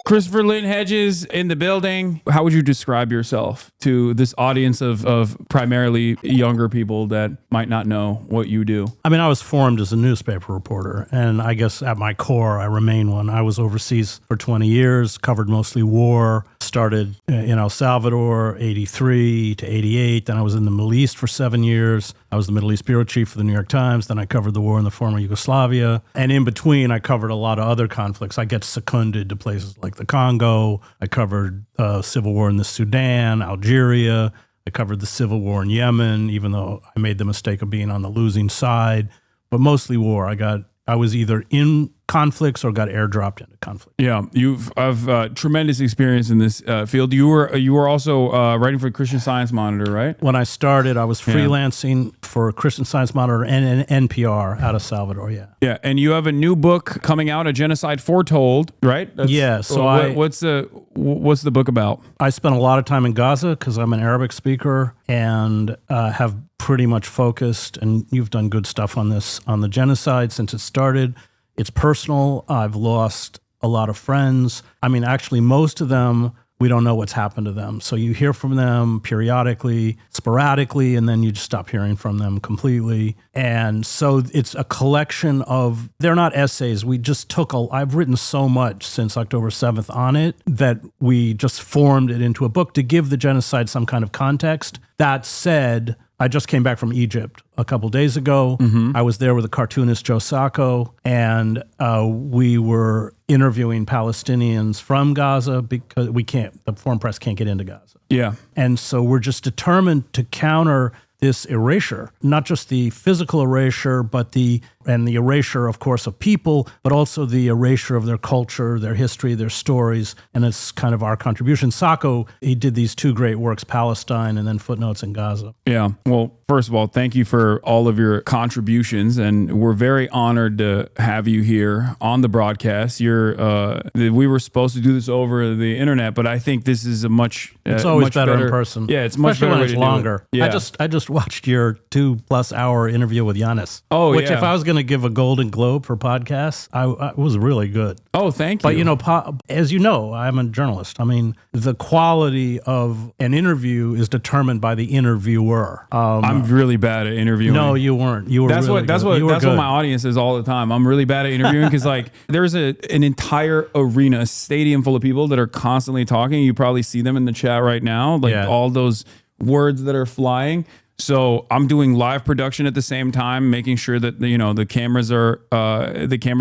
Christopher Lynn Hedges in the building. How would you describe yourself to this audience of primarily younger people that might not know what you do? I mean, I was formed as a newspaper reporter, and I guess at my core, I remain one. I was overseas for 20 years, covered mostly war, started in El Salvador, 83 to 88. Then I was in the Middle East for 7 years. I was the Middle East bureau chief for the New York Times. Then I covered the war in the former Yugoslavia. And in between, I covered a lot of other conflicts. I get seconded to places like the Congo. I covered civil war in the Sudan, Algeria. I covered the civil war in Yemen, even though I made the mistake of being on the losing side. But mostly war. I was either in conflicts or got airdropped into conflict. Yeah, I've tremendous experience in this field. You were also writing for Christian Science Monitor, right? When I started, I was freelancing for Christian Science Monitor and NPR out of Salvador. Yeah. Yeah, and you have a new book coming out, A Genocide Foretold, right? Yeah. So what's the book about? I spent a lot of time in Gaza because I'm an Arabic speaker and have pretty much focused, and you've done good stuff on this, on the genocide since it started. It's personal. I've lost a lot of friends. I mean, actually, most of them, we don't know what's happened to them. So you hear from them periodically, sporadically, and then you just stop hearing from them completely. And so it's a collection of, they're not essays. We just I've written so much since October 7th on it that we just formed it into a book to give the genocide some kind of context. That said, I just came back from Egypt a couple days ago. Mm-hmm. I was there with the cartoonist Joe Sacco, and we were interviewing Palestinians from Gaza because the foreign press can't get into Gaza. Yeah. And so we're just determined to counter this erasure, not just the physical erasure, but the erasure, of course, of people, but also the erasure of their culture, their history, their stories, and it's kind of our contribution. Sacco, he did these two great works, Palestine and then Footnotes in Gaza. Yeah. Well, first of all, thank you for all of your contributions, and we're very honored to have you here on the broadcast. We were supposed to do this over the internet, but I think this is it's always much better in person. Yeah, it's much especially better when it's longer. Yeah. I just watched your 2+ hour interview with Giannis. Oh, which if I was going to give a Golden Globe for podcasts, I was really good. Oh, thank you. But as you know, I'm a journalist. I mean, the quality of an interview is determined by the interviewer. I'm really bad at interviewing. No, you weren't. You were. That's what my audience is all the time. I'm really bad at interviewing because there's an entire arena, a stadium full of people that are constantly talking. You probably see them in the chat right now, all those words that are flying. So I'm doing live production at the same time, making sure that the cameras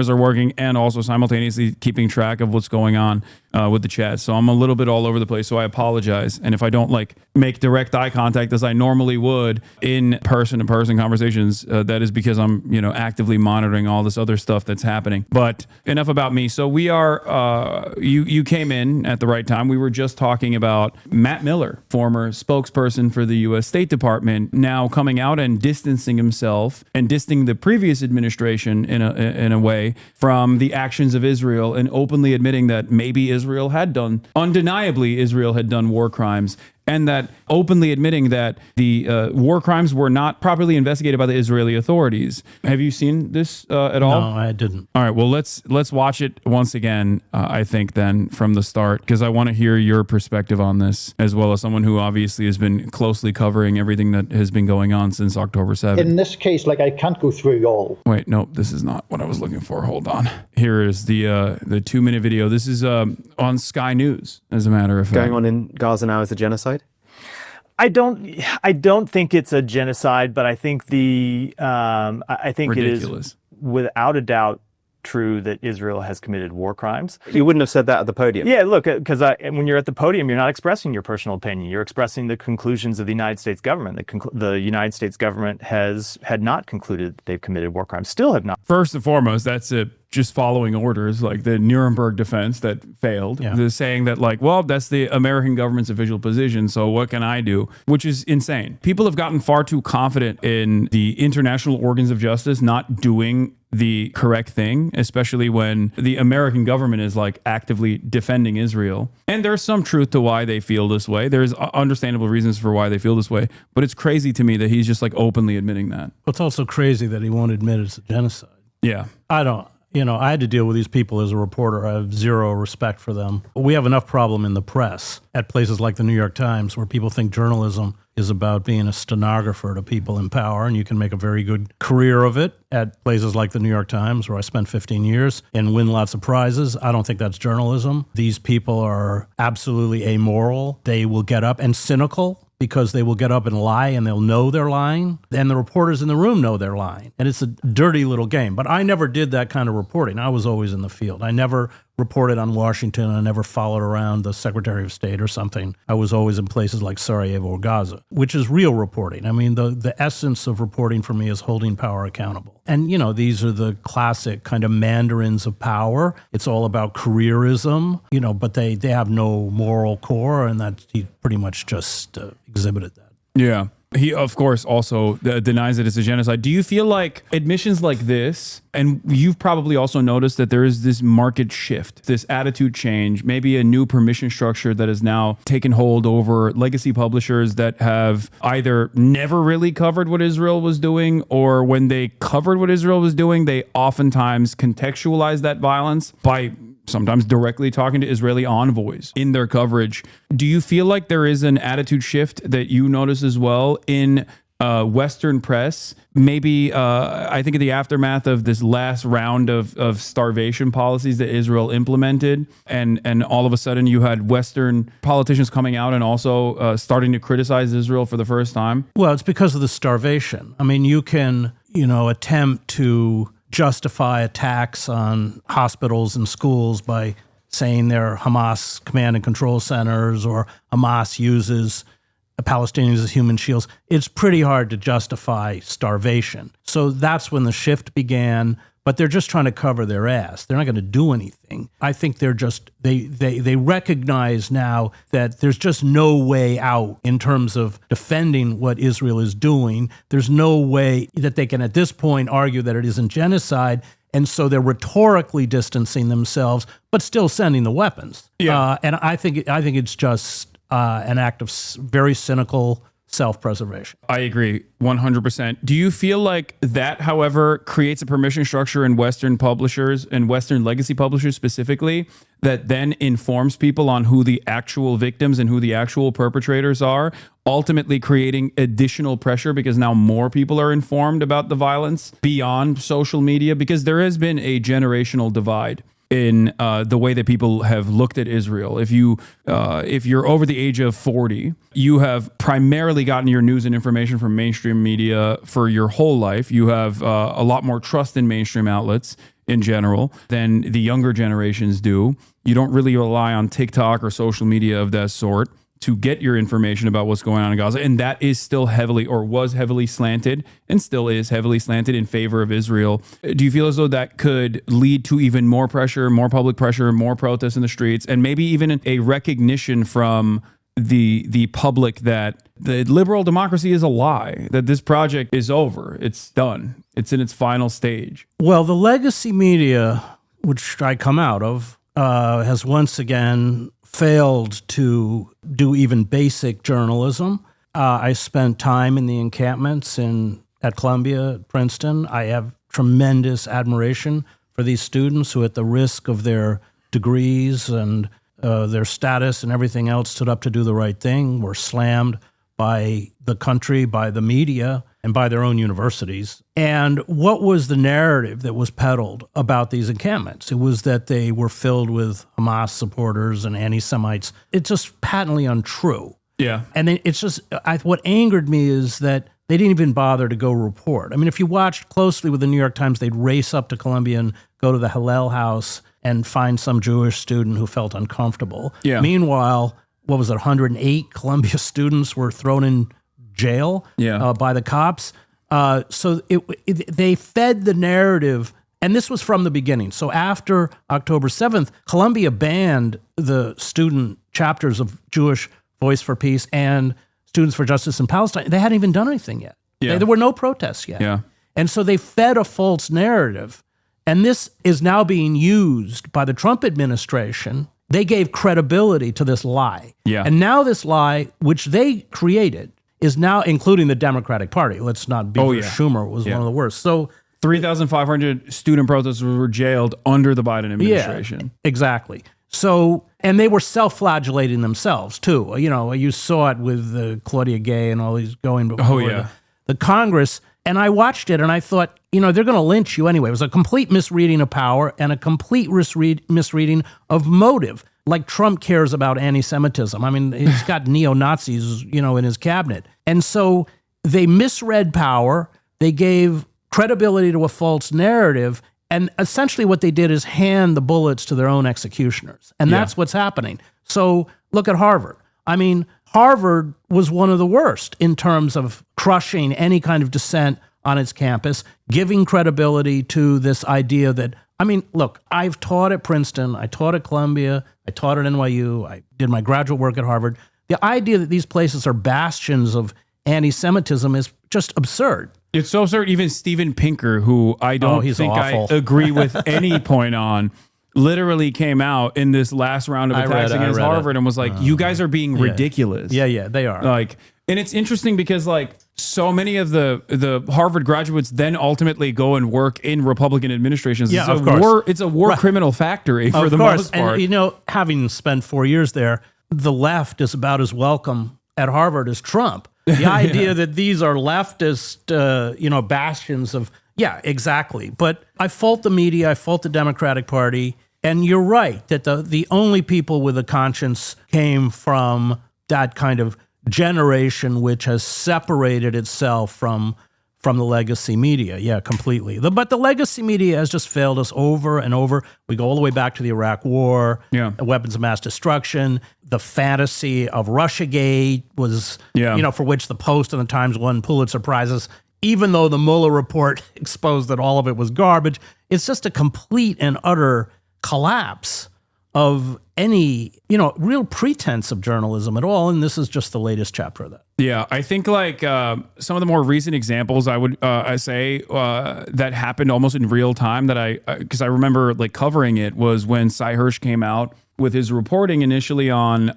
are working, and also simultaneously keeping track of what's going on with the chat. So I'm a little bit all over the place. So I apologize. And if I don't make direct eye contact as I normally would in person-to-person conversations, that is because I'm actively monitoring all this other stuff that's happening. But enough about me. So we are you came in at the right time. We were just talking about Matt Miller, former spokesperson for the U.S. State Department, now coming out and distancing himself and distancing the previous administration in a way from the actions of Israel, and openly admitting that maybe undeniably Israel had done war crimes, and that openly admitting that the war crimes were not properly investigated by the Israeli authorities. Have you seen this at all? No, I didn't. All right, well, let's watch it once again, I think, then, from the start, because I want to hear your perspective on this, as well as someone who obviously has been closely covering everything that has been going on since October 7th. In this case, I can't go through all. Wait, no, this is not what I was looking for. Hold on. Here is the 2-minute video. This is on Sky News, as a matter of fact. Going on in Gaza now is a genocide? I don't think it's a genocide, but I think I think ridiculous. It is without a doubt true that Israel has committed war crimes. You wouldn't have said that at the podium. Yeah, look, because when you're at the podium, you're not expressing your personal opinion. You're expressing the conclusions of the United States government. The United States government had not concluded that they've committed war crimes, still have not. First and foremost, that's just following orders, like the Nuremberg defense that failed. Yeah. They're saying that that's the American government's official position, so what can I do? Which is insane. People have gotten far too confident in the international organs of justice not doing the correct thing, especially when the American government is actively defending Israel. And there's some truth to why they feel this way. There's understandable reasons for why they feel this way, but it's crazy to me that he's just openly admitting that. It's also crazy that he won't admit it's a genocide. Yeah. I had to deal with these people as a reporter. I have zero respect for them. We have enough problem in the press at places like the New York Times where people think journalism is about being a stenographer to people in power, and you can make a very good career of it at places like the New York Times, where I spent 15 years, and win lots of prizes. I don't think that's journalism. These people are absolutely amoral. They will get up and cynical, because they will get up and lie and they'll know they're lying. And the reporters in the room know they're lying. And it's a dirty little game. But I never did that kind of reporting. I was always in the field. I never reported on Washington. I never followed around the Secretary of State or something. I was always in places like Sarajevo or Gaza, which is real reporting. I mean, the essence of reporting for me is holding power accountable. And, these are the classic kind of mandarins of power. It's all about careerism, but they have no moral core, and that he pretty much just exhibited that. Yeah. He, of course, also denies it as a genocide. Do you feel like admissions like this, and you've probably also noticed that there is this market shift, this attitude change, maybe a new permission structure that has now taken hold over legacy publishers that have either never really covered what Israel was doing, or when they covered what Israel was doing, they oftentimes contextualized that violence by sometimes directly talking to Israeli envoys in their coverage. Do you feel like there is an attitude shift that you notice as well in Western press? Maybe I think in the aftermath of this last round of starvation policies that Israel implemented, and all of a sudden you had Western politicians coming out and also starting to criticize Israel for the first time? Well, it's because of the starvation. I mean, you can, attempt to justify attacks on hospitals and schools by saying they're Hamas command and control centers, or Hamas uses Palestinians as human shields. It's pretty hard to justify starvation. So that's when the shift began. But they're just trying to cover their ass. They're not going to do anything. I think they're just, they recognize now that there's just no way out in terms of defending what Israel is doing. There's no way that they can at this point argue that it isn't genocide. And so they're rhetorically distancing themselves, but still sending the weapons. Yeah. And I think it's just an act of very cynical self-preservation. I agree 100%. Do you feel like that, however, creates a permission structure in Western publishers and Western legacy publishers specifically that then informs people on who the actual victims and who the actual perpetrators are, ultimately creating additional pressure because now more people are informed about the violence beyond social media? Because there has been a generational divide in the way that people have looked at Israel. If you're over the age of 40, you have primarily gotten your news and information from mainstream media for your whole life. You have a lot more trust in mainstream outlets in general than the younger generations do. You don't really rely on TikTok or social media of that sort to get your information about what's going on in Gaza. And that is still heavily, or was heavily slanted, and still is heavily slanted in favor of Israel. Do you feel as though that could lead to even more pressure, more public pressure, more protests in the streets, and maybe even a recognition from the public that the liberal democracy is a lie, that this project is over, it's done, it's in its final stage? Well, the legacy media, which I come out of, has once again failed to do even basic journalism. I spent time in the encampments at Columbia, at Princeton. I have tremendous admiration for these students who, at the risk of their degrees and their status and everything else, stood up to do the right thing, were slammed by the country, by the media, and by their own universities. And what was the narrative that was peddled about these encampments? It was that they were filled with Hamas supporters and anti-Semites. It's just patently untrue. Yeah. And then it's just, what angered me is that they didn't even bother to go report. I mean, if you watched closely with the New York Times, they'd race up to Columbia and go to the Hillel house and find some Jewish student who felt uncomfortable. Yeah. Meanwhile, 108 Columbia students were thrown in jail by the cops. So they fed the narrative, and this was from the beginning. So after October 7th, Columbia banned the student chapters of Jewish Voice for Peace and Students for Justice in Palestine. They hadn't even done anything yet. Yeah. There were no protests yet. Yeah. And so they fed a false narrative. And this is now being used by the Trump administration. They gave credibility to this lie. Yeah. And now this lie, which they created, is now including the Democratic Party. Let's not be Schumer was one of the worst. So 3,500 student protesters were jailed under the Biden administration. Yeah, exactly. So, and they were self-flagellating themselves too. You know, you saw it with Claudia Gay and all these going before the Congress. And I watched it and I thought, you know, they're going to lynch you anyway. It was a complete misreading of power and a complete misreading of motive. Like Trump cares about anti-Semitism. I mean, he's got neo-Nazis, you know, in his cabinet. And so they misread power. They gave credibility to a false narrative. And essentially what they did is hand the bullets to their own executioners. And that's what's happening. So look at Harvard. I mean, Harvard was one of the worst in terms of crushing any kind of dissent on its campus, giving credibility to this idea that, I mean, look, I've taught at Princeton, I taught at Columbia, I taught at NYU, I did my graduate work at Harvard. The idea that these places are bastions of anti-Semitism is just absurd. It's so absurd. Even Steven Pinker, who I don't think awful. I agree with any point on, literally came out in this last round of attacks against Harvard and was like, you guys are being ridiculous. Yeah, they are. Like, and it's interesting because like so many of the Harvard graduates then ultimately go and work in Republican administrations. Yeah, It's a war criminal factory for the most part. And, you know, having spent 4 years there, the left is about as welcome at Harvard as Trump. The idea that these are leftist, you know, bastions of, exactly. But I fault the media, I fault the Democratic Party, and you're right that the only people with a conscience came from that kind of generation which has separated itself from the legacy media. Yeah, completely. But the legacy media has just failed us over and over. We go all the way back to the Iraq War, weapons of mass destruction. The fantasy of Russiagate was, you know, for which the Post and the Times won Pulitzer Prizes, even though the Mueller report exposed that all of it was garbage. It's just a complete and utter collapse of any, you know, real pretense of journalism at all. And this is just the latest chapter of that. Yeah, I think like some of the more recent examples I would say that happened almost in real time that because I remember like covering it was when Cy Hirsch came out with his reporting initially on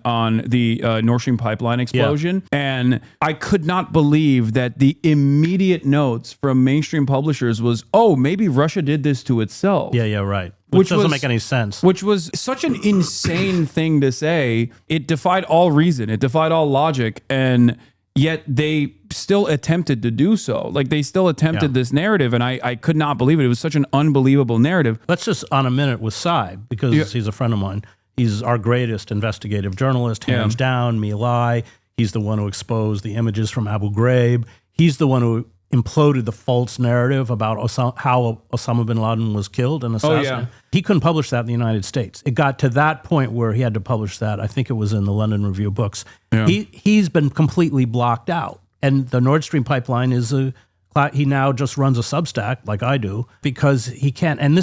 the Nord Stream pipeline explosion. And I could not believe that the immediate notes from mainstream publishers was, oh, maybe Russia did this to itself. Yeah, right. Which doesn't make any sense. Which was such an insane thing to say. It defied all reason. It defied all logic. And yet they still attempted to do so. Like they still attempted this narrative. And I could not believe it. It was such an unbelievable narrative. Let's just on a minute with Cy, because he's a friend of mine. He's our greatest investigative journalist, hands down, Me Lie. He's the one who exposed the images from Abu Ghraib. He's the one who imploded the false narrative about how Osama bin Laden was killed and assassinated. He couldn't publish that in the United States. It got to that point where he had to publish that. I think it was in the London Review of Books. He's been completely blocked out. And the Nord Stream pipeline is he now just runs a Substack like I do because he can't. And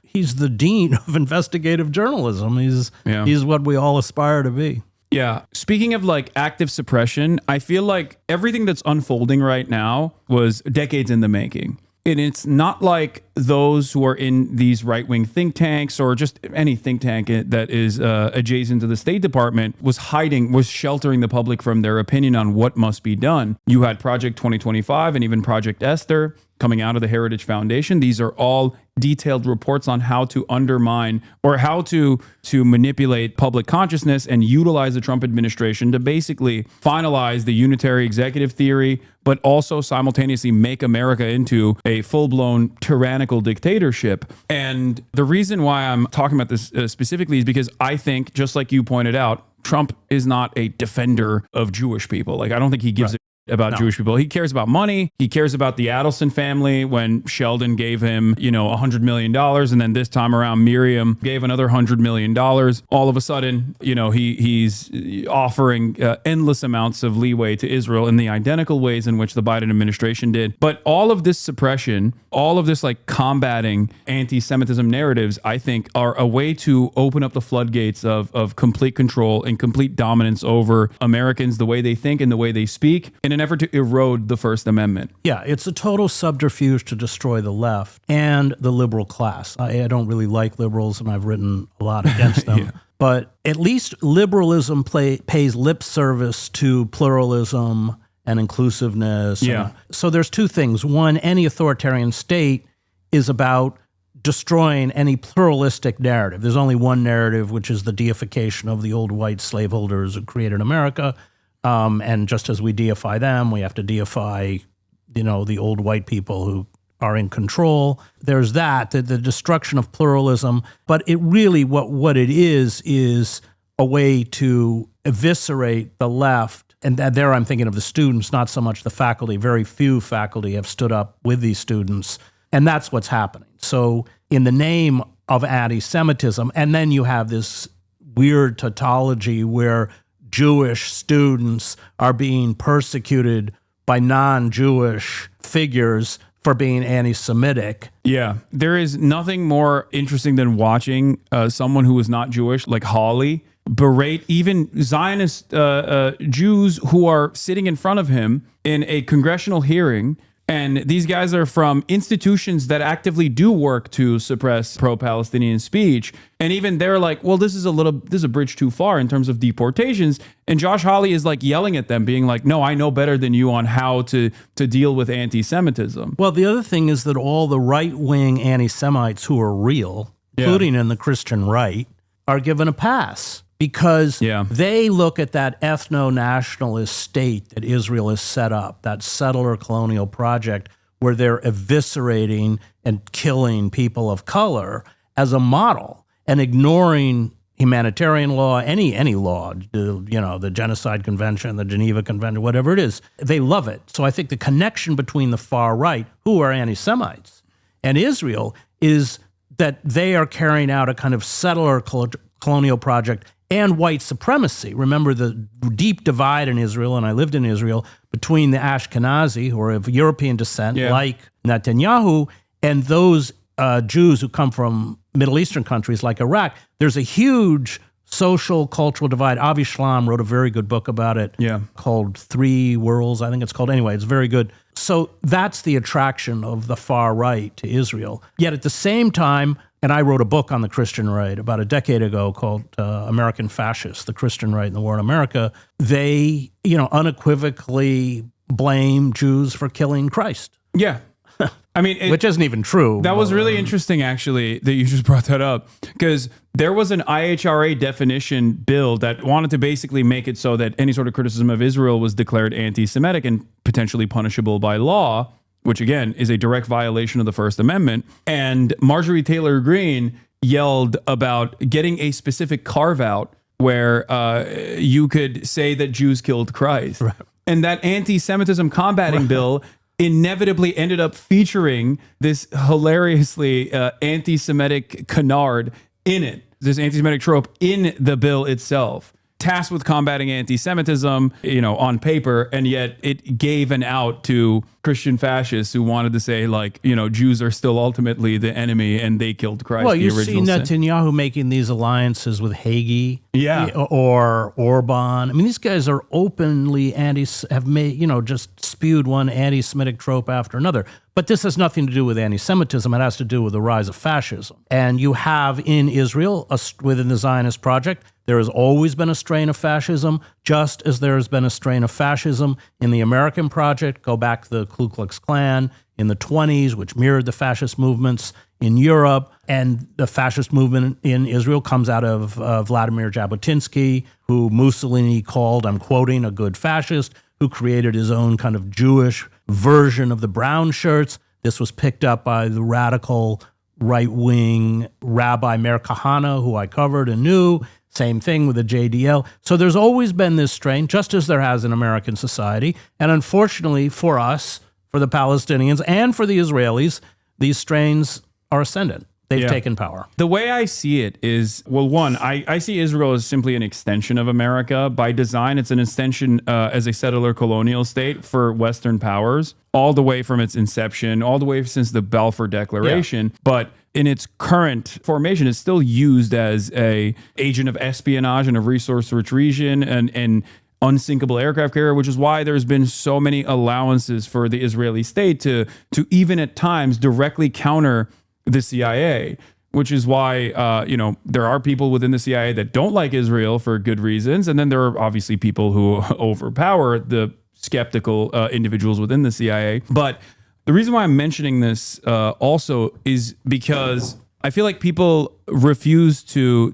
he's the dean of investigative journalism. He's what we all aspire to be. Yeah. Speaking of like active suppression, I feel like everything that's unfolding right now was decades in the making. And it's not like those who are in these right-wing think tanks or just any think tank that is adjacent to the State Department was sheltering the public from their opinion on what must be done. You had Project 2025 and even Project Esther coming out of the Heritage Foundation. These are all detailed reports on how to undermine or how to manipulate public consciousness and utilize the Trump administration to basically finalize the unitary executive theory, but also simultaneously make America into a full-blown tyrannical dictatorship. And the reason why I'm talking about this specifically is because I think, just like you pointed out, Trump is not a defender of Jewish people. Like, I don't think he gives about Jewish people. He cares about money. He cares about the Adelson family when Sheldon gave him, $100 million. And then this time around, Miriam gave another $100 million. All of a sudden, he's offering endless amounts of leeway to Israel in the identical ways in which the Biden administration did. But all of this suppression, all of this like combating anti-Semitism narratives, I think are a way to open up the floodgates of complete control and complete dominance over Americans, the way they think and the way they speak, in an effort to erode the First Amendment. Yeah, it's a total subterfuge to destroy the left and the liberal class. I don't really like liberals, and I've written a lot against them. But at least liberalism pays lip service to pluralism and inclusiveness. Yeah. So there's two things. One, any authoritarian state is about destroying any pluralistic narrative. There's only one narrative, which is the deification of the old white slaveholders who created America. And just as we deify them, we have to deify, the old white people who are in control. There's that, the destruction of pluralism. But it really, what it is a way to eviscerate the left. And there I'm thinking of the students, not so much the faculty. Very few faculty have stood up with these students. And that's what's happening. So in the name of anti-Semitism, and then you have this weird tautology where Jewish students are being persecuted by non-Jewish figures for being anti-Semitic. Yeah. There is nothing more interesting than watching someone who is not Jewish, like Hawley, berate even Zionist Jews who are sitting in front of him in a congressional hearing. And these guys are from institutions that actively do work to suppress pro-Palestinian speech. And even they're like, well, this is a bridge too far in terms of deportations. And Josh Hawley is like yelling at them, being like, no, I know better than you on how to deal with anti-Semitism. Well, the other thing is that all the right-wing anti-Semites who are real, including in the Christian right, are given a pass. Because they look at that ethno-nationalist state that Israel has set up, that settler colonial project where they're eviscerating and killing people of color as a model and ignoring humanitarian law, any law, the Genocide Convention, the Geneva Convention, whatever it is. They love it. So I think the connection between the far right, who are anti-Semites, and Israel is that they are carrying out a kind of settler colonial project and white supremacy. Remember the deep divide in Israel, and I lived in Israel, between the Ashkenazi, who are of European descent, like Netanyahu, and those Jews who come from Middle Eastern countries like Iraq. There's a huge social, cultural divide. Avi Shlam wrote a very good book about it called Three Worlds, I think it's called. Anyway, it's very good. So that's the attraction of the far right to Israel. Yet at the same time, and I wrote a book on the Christian right about a decade ago called American Fascists, the Christian Right and the War in America. They, unequivocally blame Jews for killing Christ. Yeah. I mean, which isn't even true. That was really interesting, actually, that you just brought that up, because there was an IHRA definition bill that wanted to basically make it so that any sort of criticism of Israel was declared anti-Semitic and potentially punishable by law, which again is a direct violation of the First Amendment. And Marjorie Taylor Greene yelled about getting a specific carve out where you could say that Jews killed Christ. Right. And that anti-Semitism combating bill inevitably ended up featuring this hilariously anti-Semitic canard in it, this anti-Semitic trope in the bill itself, tasked with combating anti-Semitism, on paper, and yet it gave an out to Christian fascists who wanted to say, Jews are still ultimately the enemy and they killed Christ. Well, you see Netanyahu making these alliances with Hagi, or Orban. I mean, these guys are openly have made, just spewed one anti-Semitic trope after another. But this has nothing to do with anti-Semitism. It has to do with the rise of fascism. And you have in Israel, within the Zionist project, there has always been a strain of fascism, just as there has been a strain of fascism in the American project. Go back to the Ku Klux Klan in the 1920s, which mirrored the fascist movements in Europe. And the fascist movement in Israel comes out of Vladimir Jabotinsky, who Mussolini called, I'm quoting, a good fascist, who created his own kind of Jewish version of the brown shirts. This was picked up by the radical right-wing Rabbi Meir Kahane, who I covered and knew. Same thing with the JDL. So there's always been this strain, just as there has in American society. And unfortunately for us, for the Palestinians, and for the Israelis, these strains are ascendant. They've taken power. The way I see it is, well, one, I see Israel as simply an extension of America. By design, it's an extension as a settler colonial state for Western powers, all the way from its inception, all the way since the Balfour Declaration. But in its current formation, it's still used as a agent of espionage in a resource-rich region and unsinkable aircraft carrier, which is why there's been so many allowances for the Israeli state to even at times directly counter the CIA, which is why, there are people within the CIA that don't like Israel for good reasons. And then there are obviously people who overpower the skeptical individuals within the CIA. But The reason why I'm mentioning this also is because I feel like people refuse to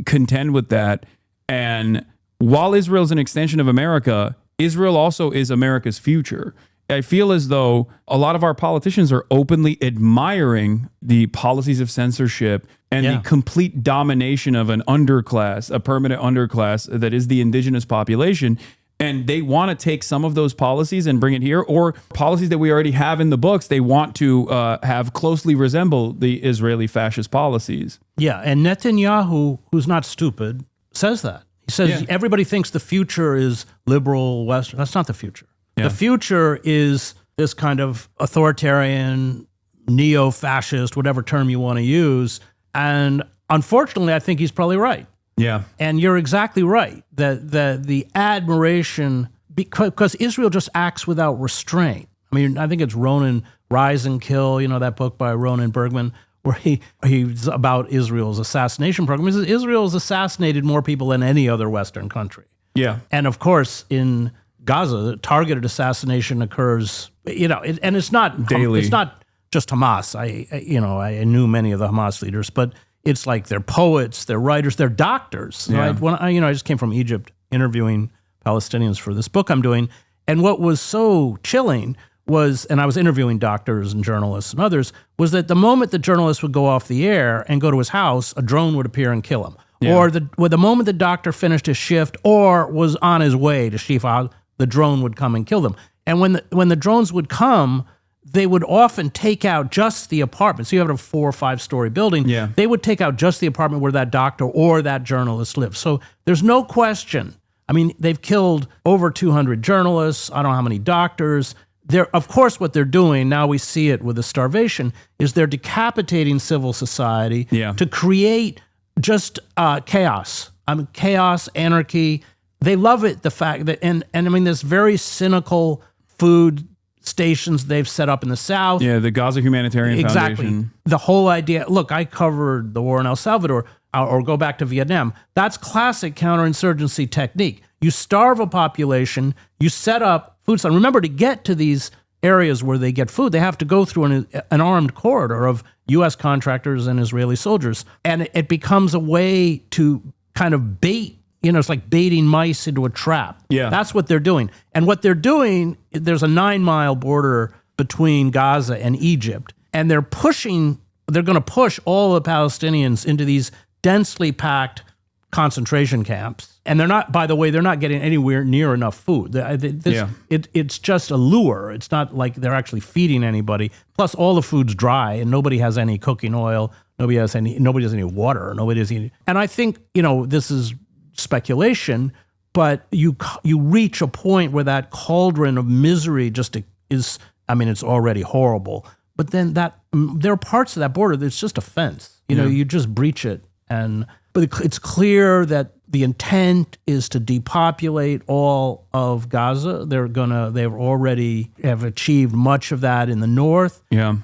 contend with that. And while Israel is an extension of America, Israel also is America's future. I feel as though a lot of our politicians are openly admiring the policies of censorship and the complete domination of an underclass, a permanent underclass that is the indigenous population. And they want to take some of those policies and bring it here, or policies that we already have in the books, they want to have closely resemble the Israeli fascist policies. Yeah, and Netanyahu, who's not stupid, says that. He says everybody thinks the future is liberal, Western. That's not the future. The future is this kind of authoritarian, neo-fascist, whatever term you want to use. And unfortunately, I think he's probably right. Yeah. And you're exactly right that the admiration, because Israel just acts without restraint. I mean, I think it's Ronan Rise and Kill, you know, that book by Ronan Bergman, where he's about Israel's assassination program. He says Israel's assassinated more people than any other Western country. Yeah. And of course, in Gaza, targeted assassination occurs, you know, and it's not daily. It's not just Hamas. I knew many of the Hamas leaders, but it's like they're poets, they're writers, they're doctors. Yeah. Right? When I just came from Egypt interviewing Palestinians for this book I'm doing, and what was so chilling was, and I was interviewing doctors and journalists and others, was that the moment the journalist would go off the air and go to his house, a drone would appear and kill him. Yeah. Or the moment the doctor finished his shift or was on his way to Shifa, the drone would come and kill them. And when the drones would come, they would often take out just the apartment. So you have a 4 or 5 story building. Yeah. They would take out just the apartment where that doctor or that journalist lives. So there's no question. I mean, they've killed over 200 journalists. I don't know how many doctors. Of course, what they're doing, now we see it with the starvation, is they're decapitating civil society to create just chaos. I mean, chaos, anarchy. They love it, the fact that, and I mean, this very cynical food stations they've set up in the South. Yeah, the Gaza Humanitarian Foundation. The whole idea, look, I covered the war in El Salvador, or go back to Vietnam. That's classic counterinsurgency technique. You starve a population, you set up food supply. Remember, to get to these areas where they get food, they have to go through an armed corridor of U.S. contractors and Israeli soldiers. And it becomes a way to kind of bait. You know, it's like baiting mice into a trap. Yeah. That's what they're doing. And what they're doing, there's a 9-mile border between Gaza and Egypt. And they're going to push all the Palestinians into these densely packed concentration camps. And they're not, by the way, they're not getting anywhere near enough food. It's just a lure. It's not like they're actually feeding anybody. Plus, all the food's dry and nobody has any cooking oil. Nobody has any water. Nobody has any. And I think, you know, this is speculation, but you reach a point where that cauldron of misery just is, I mean, it's already horrible. But then there are parts of that border that's just a fence. You know, you just breach it. But it's clear that the intent is to depopulate all of Gaza. They already have achieved much of that in the north. Yeah.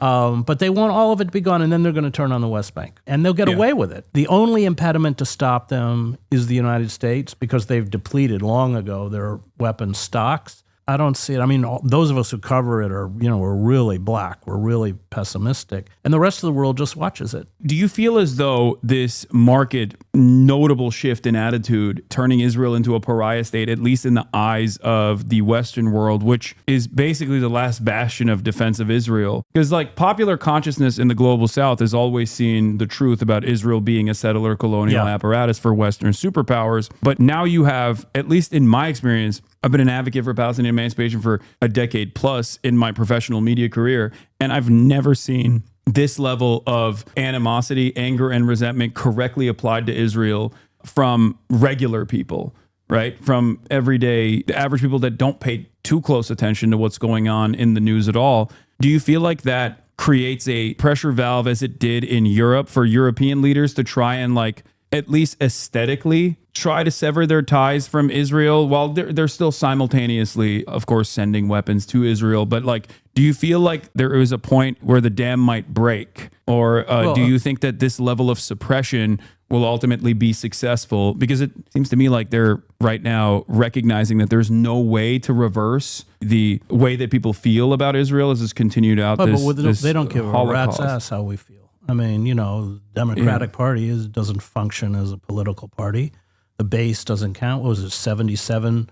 But they want all of it to be gone, and then they're going to turn on the West Bank. And they'll get away with it. The only impediment to stop them is the United States, because they've depleted long ago their weapons stocks. I don't see it. I mean, those of us who cover it we're really black. We're really pessimistic. And the rest of the world just watches it. Do you feel as though this marked, notable shift in attitude, turning Israel into a pariah state, at least in the eyes of the Western world, which is basically the last bastion of defense of Israel? Because like popular consciousness in the global South has always seen the truth about Israel being a settler colonial apparatus for Western superpowers. But now you have, at least in my experience, I've been an advocate for Palestinian emancipation for a decade plus in my professional media career, and I've never seen this level of animosity, anger, and resentment correctly applied to Israel from regular people, right? From everyday, average people that don't pay too close attention to what's going on in the news at all. Do you feel like that creates a pressure valve, as it did in Europe, for European leaders to try and, like, at least aesthetically try to sever their ties from Israel while they're still simultaneously, of course, sending weapons to Israel. But like, do you feel like there is a point where the dam might break? Or do you think that this level of suppression will ultimately be successful? Because it seems to me like they're right now recognizing that there's no way to reverse the way that people feel about Israel as it's continued out this they don't give Holocaust. a rat's ass how we feel. I mean, the Democratic Party doesn't function as a political party. The base doesn't count. What was it? 77%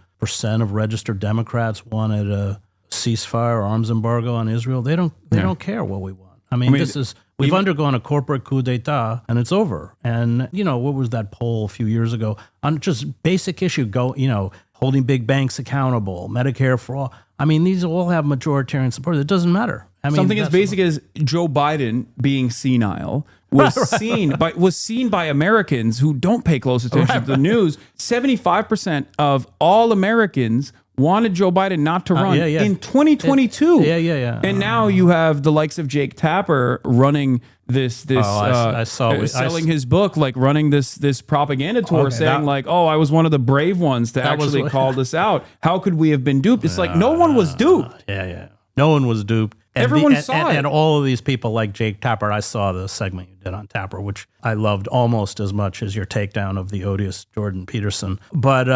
of registered Democrats wanted a ceasefire, arms embargo on Israel. They don't care what we want. I mean we've undergone a corporate coup d'etat and it's over. And what was that poll a few years ago on just basic issue? Holding big banks accountable, Medicare for all. I mean, these all have majoritarian support. It doesn't matter. I mean, something as basic as Joe Biden being senile was seen by Americans who don't pay close attention to the news. 75% of all Americans wanted Joe Biden not to run in 2022. And now you have the likes of Jake Tapper running selling his book, like running this propaganda tour, saying I was one of the brave ones to actually call this out. How could we have been duped? It's like no one was duped. No one was duped. Everyone saw it. And all of these people like Jake Tapper, I saw the segment you did on Tapper, which I loved almost as much as your takedown of the odious Jordan Peterson. But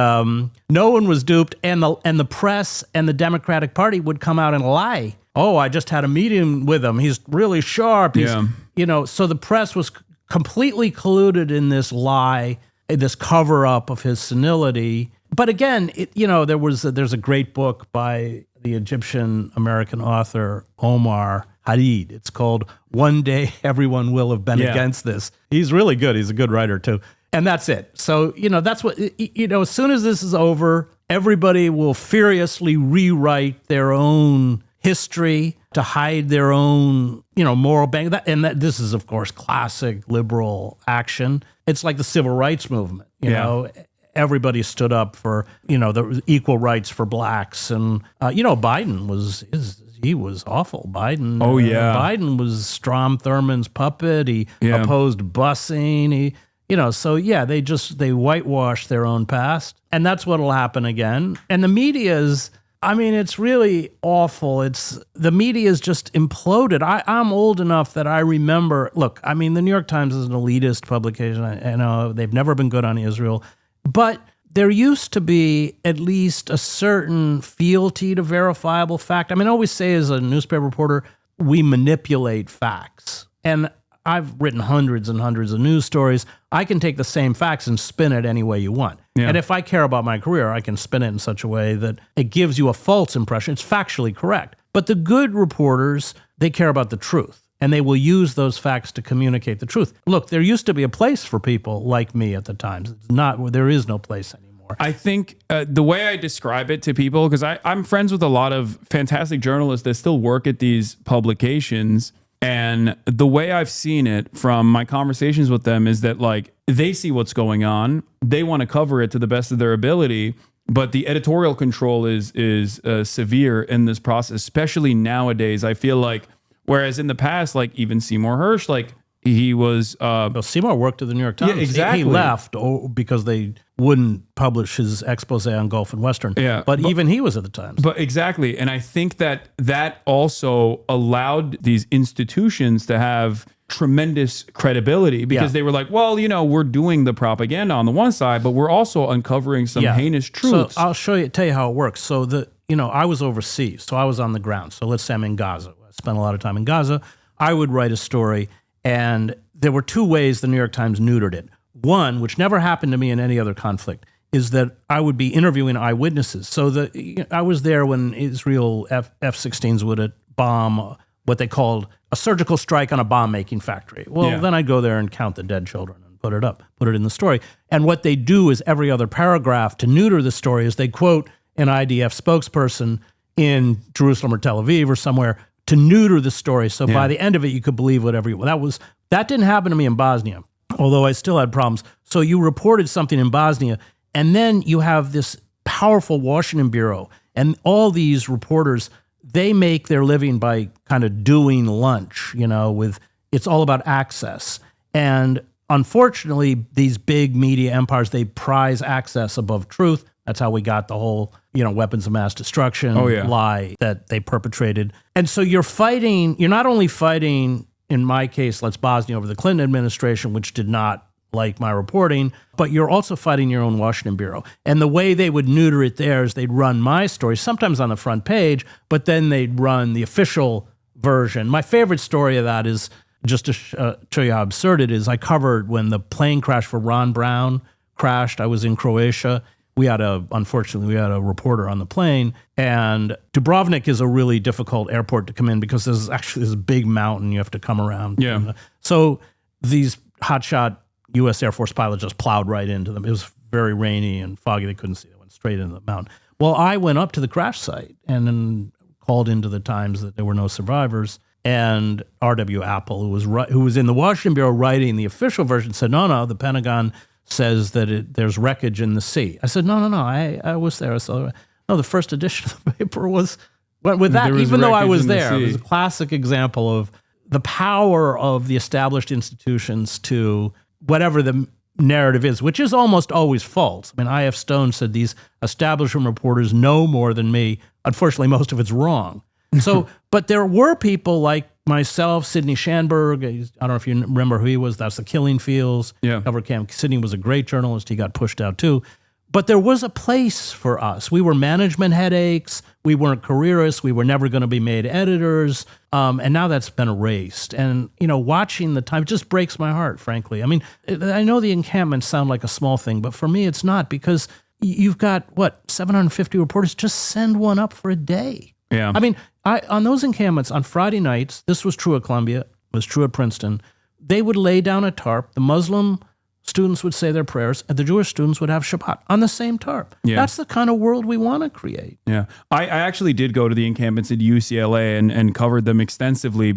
no one was duped, and the press and the Democratic Party would come out and lie. Oh, I just had a meeting with him. He's really sharp. So the press was completely colluded in this lie, this cover-up of his senility. But again, there's a great book by the Egyptian-American author Omar Hadid. It's called One Day Everyone Will Have Been Against This. He's really good. He's a good writer, too. And that's it. So, that's what, as soon as this is over, everybody will furiously rewrite their own history to hide their own, moral bank. This is, of course, classic liberal action. It's like the civil rights movement, you know. Everybody stood up for, the equal rights for blacks. And, Biden was awful. Biden. Oh, yeah. Biden was Strom Thurmond's puppet. He opposed busing. They whitewashed their own past. And that's what will happen again. And the media's, it's really awful. The media's just imploded. I'm old enough that I remember, look, the New York Times is an elitist publication. I know they've never been good on Israel. But there used to be at least a certain fealty to verifiable fact. I always say as a newspaper reporter, we manipulate facts. And I've written hundreds and hundreds of news stories. I can take the same facts and spin it any way you want. Yeah. And if I care about my career, I can spin it in such a way that it gives you a false impression. It's factually correct. But the good reporters, they care about the truth. And they will use those facts to communicate the truth. Look, there used to be a place for people like me at the Times. There is no place anymore. I think the way I describe it to people, because I'm friends with a lot of fantastic journalists that still work at these publications. And the way I've seen it from my conversations with them is that they see what's going on. They want to cover it to the best of their ability. But the editorial control is severe in this process, especially nowadays. I feel like, whereas in the past, even Seymour Hersh, he was... Seymour worked at the New York Times. Yeah, exactly. He left because they wouldn't publish his expose on Gulf and Western. Yeah, but even he was at the Times. But exactly. And I think that also allowed these institutions to have tremendous credibility because they were like, well, we're doing the propaganda on the one side, but we're also uncovering some heinous truths. So I'll tell you how it works. So I was overseas, so I was on the ground. So let's say I'm in Gaza. Spent a lot of time in Gaza. I would write a story, and there were two ways the New York Times neutered it. One, which never happened to me in any other conflict, is that I would be interviewing eyewitnesses. So I was there when Israel F-16s would bomb what they called a surgical strike on a bomb-making factory. Well, then I'd go there and count the dead children and put it in the story. And what they do is every other paragraph to neuter the story is they quote an IDF spokesperson in Jerusalem or Tel Aviv or somewhere to neuter the story. So by the end of it, you could believe whatever you want. That didn't happen to me in Bosnia, although I still had problems. So you reported something in Bosnia, and then you have this powerful Washington bureau, and all these reporters, they make their living by kind of doing lunch, it's all about access. And unfortunately, these big media empires, they prize access above truth. That's how we got the whole, weapons of mass destruction lie that they perpetrated. And so you're not only fighting, in my case, Les Bosnia, over the Clinton administration, which did not like my reporting, but you're also fighting your own Washington bureau. And the way they would neuter it there is they'd run my story, sometimes on the front page, but then they'd run the official version. My favorite story of that is, just to show you how absurd it is, I covered when the plane crash for Ron Brown crashed. I was in Croatia. Unfortunately, we had a reporter on the plane, and Dubrovnik is a really difficult airport to come in because there's actually this big mountain you have to come around. Yeah. So these hotshot U.S. Air Force pilots just plowed right into them. It was very rainy and foggy. They couldn't see. They went straight into the mountain. Well, I went up to the crash site and then called into the Times that there were no survivors. And R.W. Apple, who was in the Washington bureau writing the official version, said, no, the Pentagon says that there's wreckage in the sea. I said, no, I was there. So, no, the first edition of the paper went with that, even though I was there. It was a classic example of the power of the established institutions to whatever the narrative is, which is almost always false. I mean, I.F. Stone said these establishment reporters know more than me. Unfortunately, most of it's wrong. So, but there were people like myself, Sidney Schanberg. I don't know if you remember who he was. That's the Killing Fields. Yeah. Cover Camp. Sidney was a great journalist. He got pushed out too. But there was a place for us. We were management headaches. We weren't careerists. We were never going to be made editors. And now that's been erased. And, watching the Times just breaks my heart, frankly. I mean, I know the encampments sound like a small thing, but for me, it's not, because you've got, 750 reporters. Just send one up for a day. Yeah. I mean, on those encampments on Friday nights, this was true at Columbia, it was true at Princeton, they would lay down a tarp. The Muslim students would say their prayers, and the Jewish students would have Shabbat on the same tarp. Yeah. That's the kind of world we want to create. Yeah. I actually did go to the encampments at UCLA and covered them extensively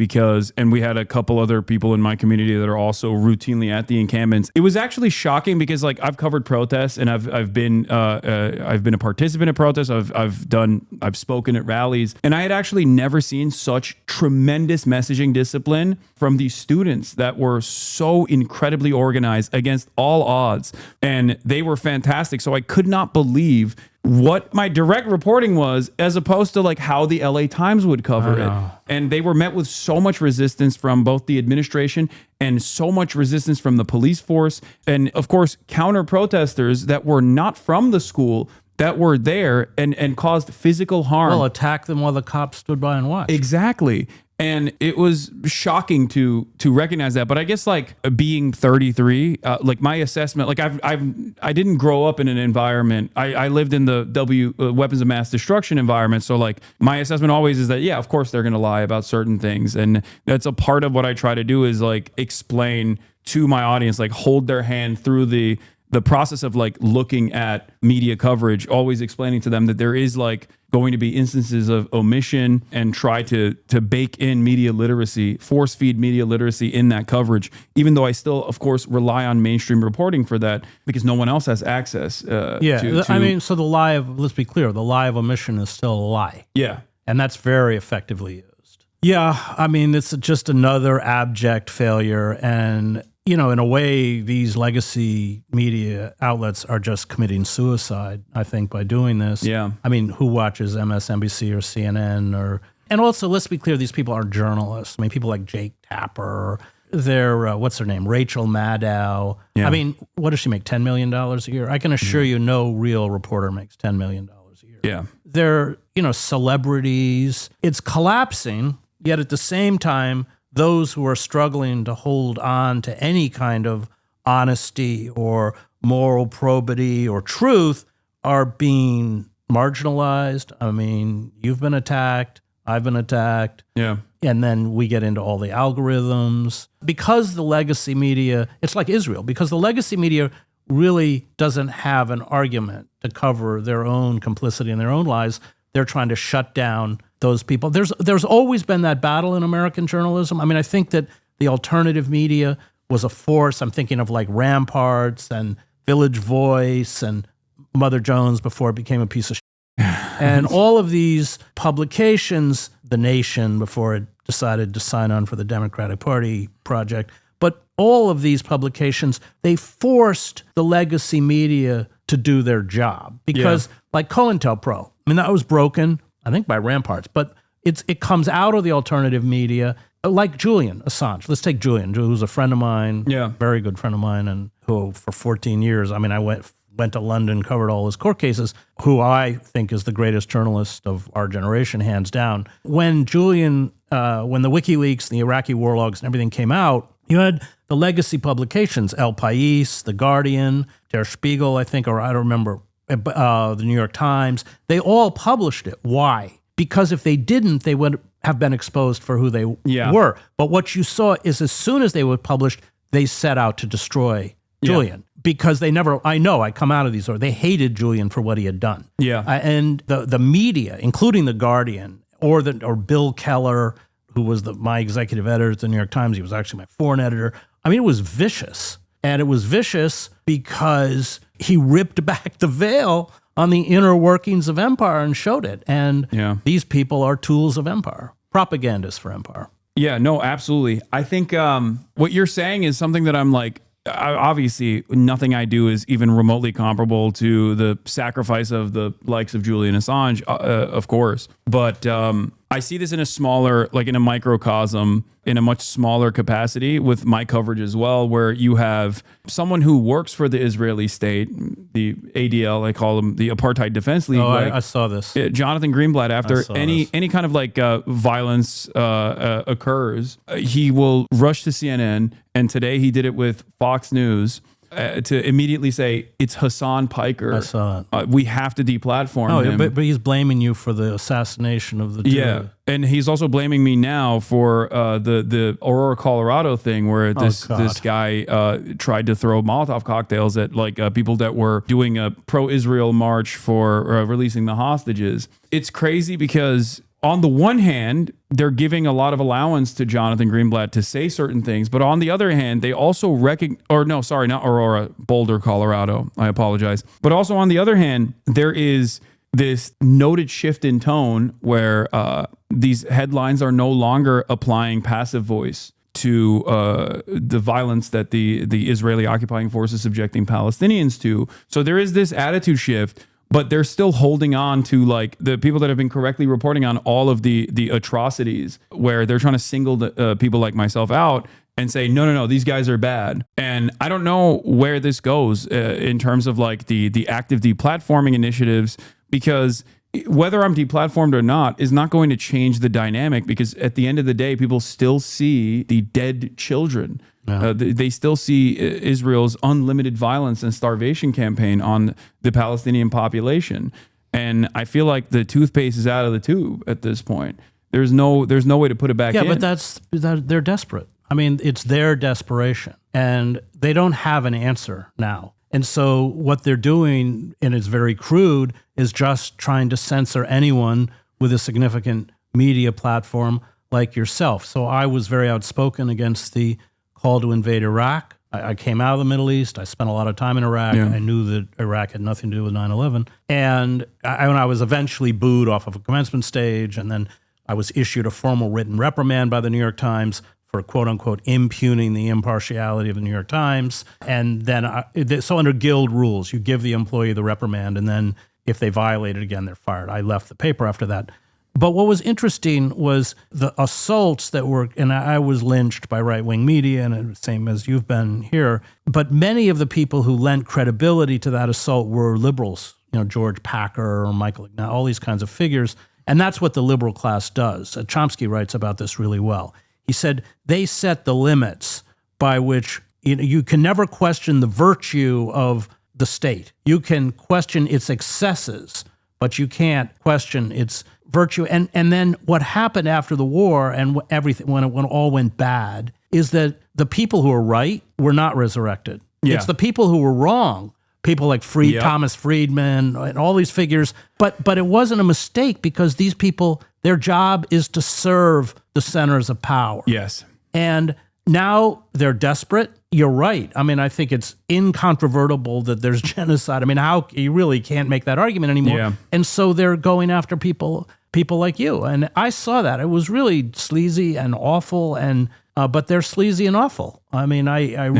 and we had a couple other people in my community that are also routinely at the encampments. It was actually shocking because I've covered protests and I've been a participant in protests. I've spoken at rallies, and I had actually never seen such tremendous messaging discipline from these students that were so incredibly organized against all odds, and they were fantastic. So I could not believe what my direct reporting was, as opposed to how the LA Times would cover it. And they were met with so much resistance from both the administration and so much resistance from the police force, and of course counter protesters that were not from the school that were there and caused physical harm. Well, attack them while the cops stood by and watched. Exactly. And it was shocking to recognize that. But I guess being 33, my assessment, I didn't grow up in an environment. I lived in the weapons of mass destruction environment. So my assessment always is that, yeah, of course they're going to lie about certain things. And that's a part of what I try to do is explain to my audience, hold their hand through the process of looking at media coverage, always explaining to them that there is going to be instances of omission, and try to bake in media literacy, force feed media literacy in that coverage, even though I still, of course, rely on mainstream reporting for that because no one else has access. I mean, so let's be clear, the lie of omission is still a lie. Yeah. And that's very effectively used. Yeah, I mean, it's just another abject failure. And in a way, these legacy media outlets are just committing suicide, I think, by doing this. Yeah. I mean, who watches MSNBC or CNN? And also, let's be clear, these people aren't journalists. I mean, people like Jake Tapper, they're, what's her name, Rachel Maddow. Yeah. I mean, what does she make, $10 million a year? I can assure you no real reporter makes $10 million a year. Yeah. They're, celebrities. It's collapsing, yet at the same time, those who are struggling to hold on to any kind of honesty or moral probity or truth are being marginalized. I mean, you've been attacked. I've been attacked. Yeah. And then we get into all the algorithms. Because the legacy media, it's like Israel, because the legacy media really doesn't have an argument to cover their own complicity and their own lies. They're trying to shut down those people. There's always been that battle in American journalism. I mean, I think that the alternative media was a force. I'm thinking of Ramparts and Village Voice and Mother Jones before it became a piece of shit. And all of these publications, The Nation before it decided to sign on for the Democratic Party project, But all of these publications, they forced the legacy media to do their job because like COINTELPRO, I mean, that was broken, I think, by Ramparts, but it comes out of the alternative media, like Julian Assange. Let's take Julian, who's a friend of mine, very good friend of mine, and who for 14 years, I mean, I went to London, covered all his court cases, who I think is the greatest journalist of our generation, hands down. When Julian, when the WikiLeaks, the Iraqi war logs and everything came out, you had the legacy publications, El País, The Guardian, Der Spiegel, I think, or I don't remember, the New York Times. They all published it. Why? Because if they didn't, they would have been exposed for who they were. But what you saw is as soon as they were published, they set out to destroy Julian. Because they never, I come out of these, or they hated Julian for what he had done. And the media, including The Guardian, or Bill Keller, who was my executive editor at the New York Times, he was actually my foreign editor. I mean, it was vicious. And it was vicious because he ripped back the veil on the inner workings of empire and showed it. And these people are tools of empire, propagandists for empire. Yeah, no, absolutely. I think what you're saying is something that I'm like, obviously nothing I do is even remotely comparable to the sacrifice of the likes of Julian Assange, of course. But I see this in a smaller, like in a microcosm, in a much smaller capacity with my coverage as well, where you have someone who works for the Israeli state, the ADL, I call them the Apartheid Defense League. Oh, I saw this. Jonathan Greenblatt, after any kind of like violence occurs, he will rush to CNN, and today he did it with Fox News. To immediately say it's Hassan Piker. I saw that. We have to deplatform him. But he's blaming you for the assassination of the two. Yeah, and he's also blaming me now for the Aurora, Colorado thing, where this guy tried to throw Molotov cocktails at like people that were doing a pro-Israel march for releasing the hostages. It's crazy because on the one hand, they're giving a lot of allowance to Jonathan Greenblatt to say certain things, but on the other hand, they also not Aurora, Boulder, Colorado. I apologize. But also on the other hand, there is this noted shift in tone where these headlines are no longer applying passive voice to the violence that the Israeli occupying force is subjecting Palestinians to. So there is this attitude shift, but they're still holding on to like the people that have been correctly reporting on all of the atrocities, where they're trying to single people like myself out and say, no, these guys are bad. And I don't know where this goes in terms of like the active deplatforming initiatives, because whether I'm deplatformed or not is not going to change the dynamic, because at the end of the day, people still see the dead children. They still see Israel's unlimited violence and starvation campaign on the Palestinian population. And I feel like the toothpaste is out of the tube at this point. There's no way to put it back in. Yeah, but they're desperate. I mean, it's their desperation, and they don't have an answer now. And so what they're doing, and it's very crude, is just trying to censor anyone with a significant media platform like yourself. So I was very outspoken against the call to invade Iraq. I came out of the Middle East. I spent a lot of time in Iraq. I knew that Iraq had nothing to do with 9/11. And when I was eventually booed off of a commencement stage, and then I was issued a formal written reprimand by the New York Times for quote unquote impugning the impartiality of the New York Times. And then, so under guild rules, you give the employee the reprimand, and then if they violate it again, they're fired. I left the paper after that. But what was interesting was the assaults that were, and I was lynched by right-wing media, and the same as you've been here, but many of the people who lent credibility to that assault were liberals, George Packer or Michael Ignat, all these kinds of figures. And that's what the liberal class does. Chomsky writes about this really well. He said they set the limits by which you can never question the virtue of the state. You can question its excesses, but you can't question its virtue. And then what happened after the war and everything, when it all went bad, is that the people who were right were not resurrected. Yeah. It's the people who were wrong, people like Thomas Friedman and all these figures. But it wasn't a mistake, because these people, their job is to serve the centers of power. Yes. And now they're desperate. You're right. I mean, I think it's incontrovertible that there's genocide. I mean, you really can't make that argument anymore. Yeah. And so they're going after people like you. And I saw that. It was really sleazy and awful. And but they're sleazy and awful. I mean, I've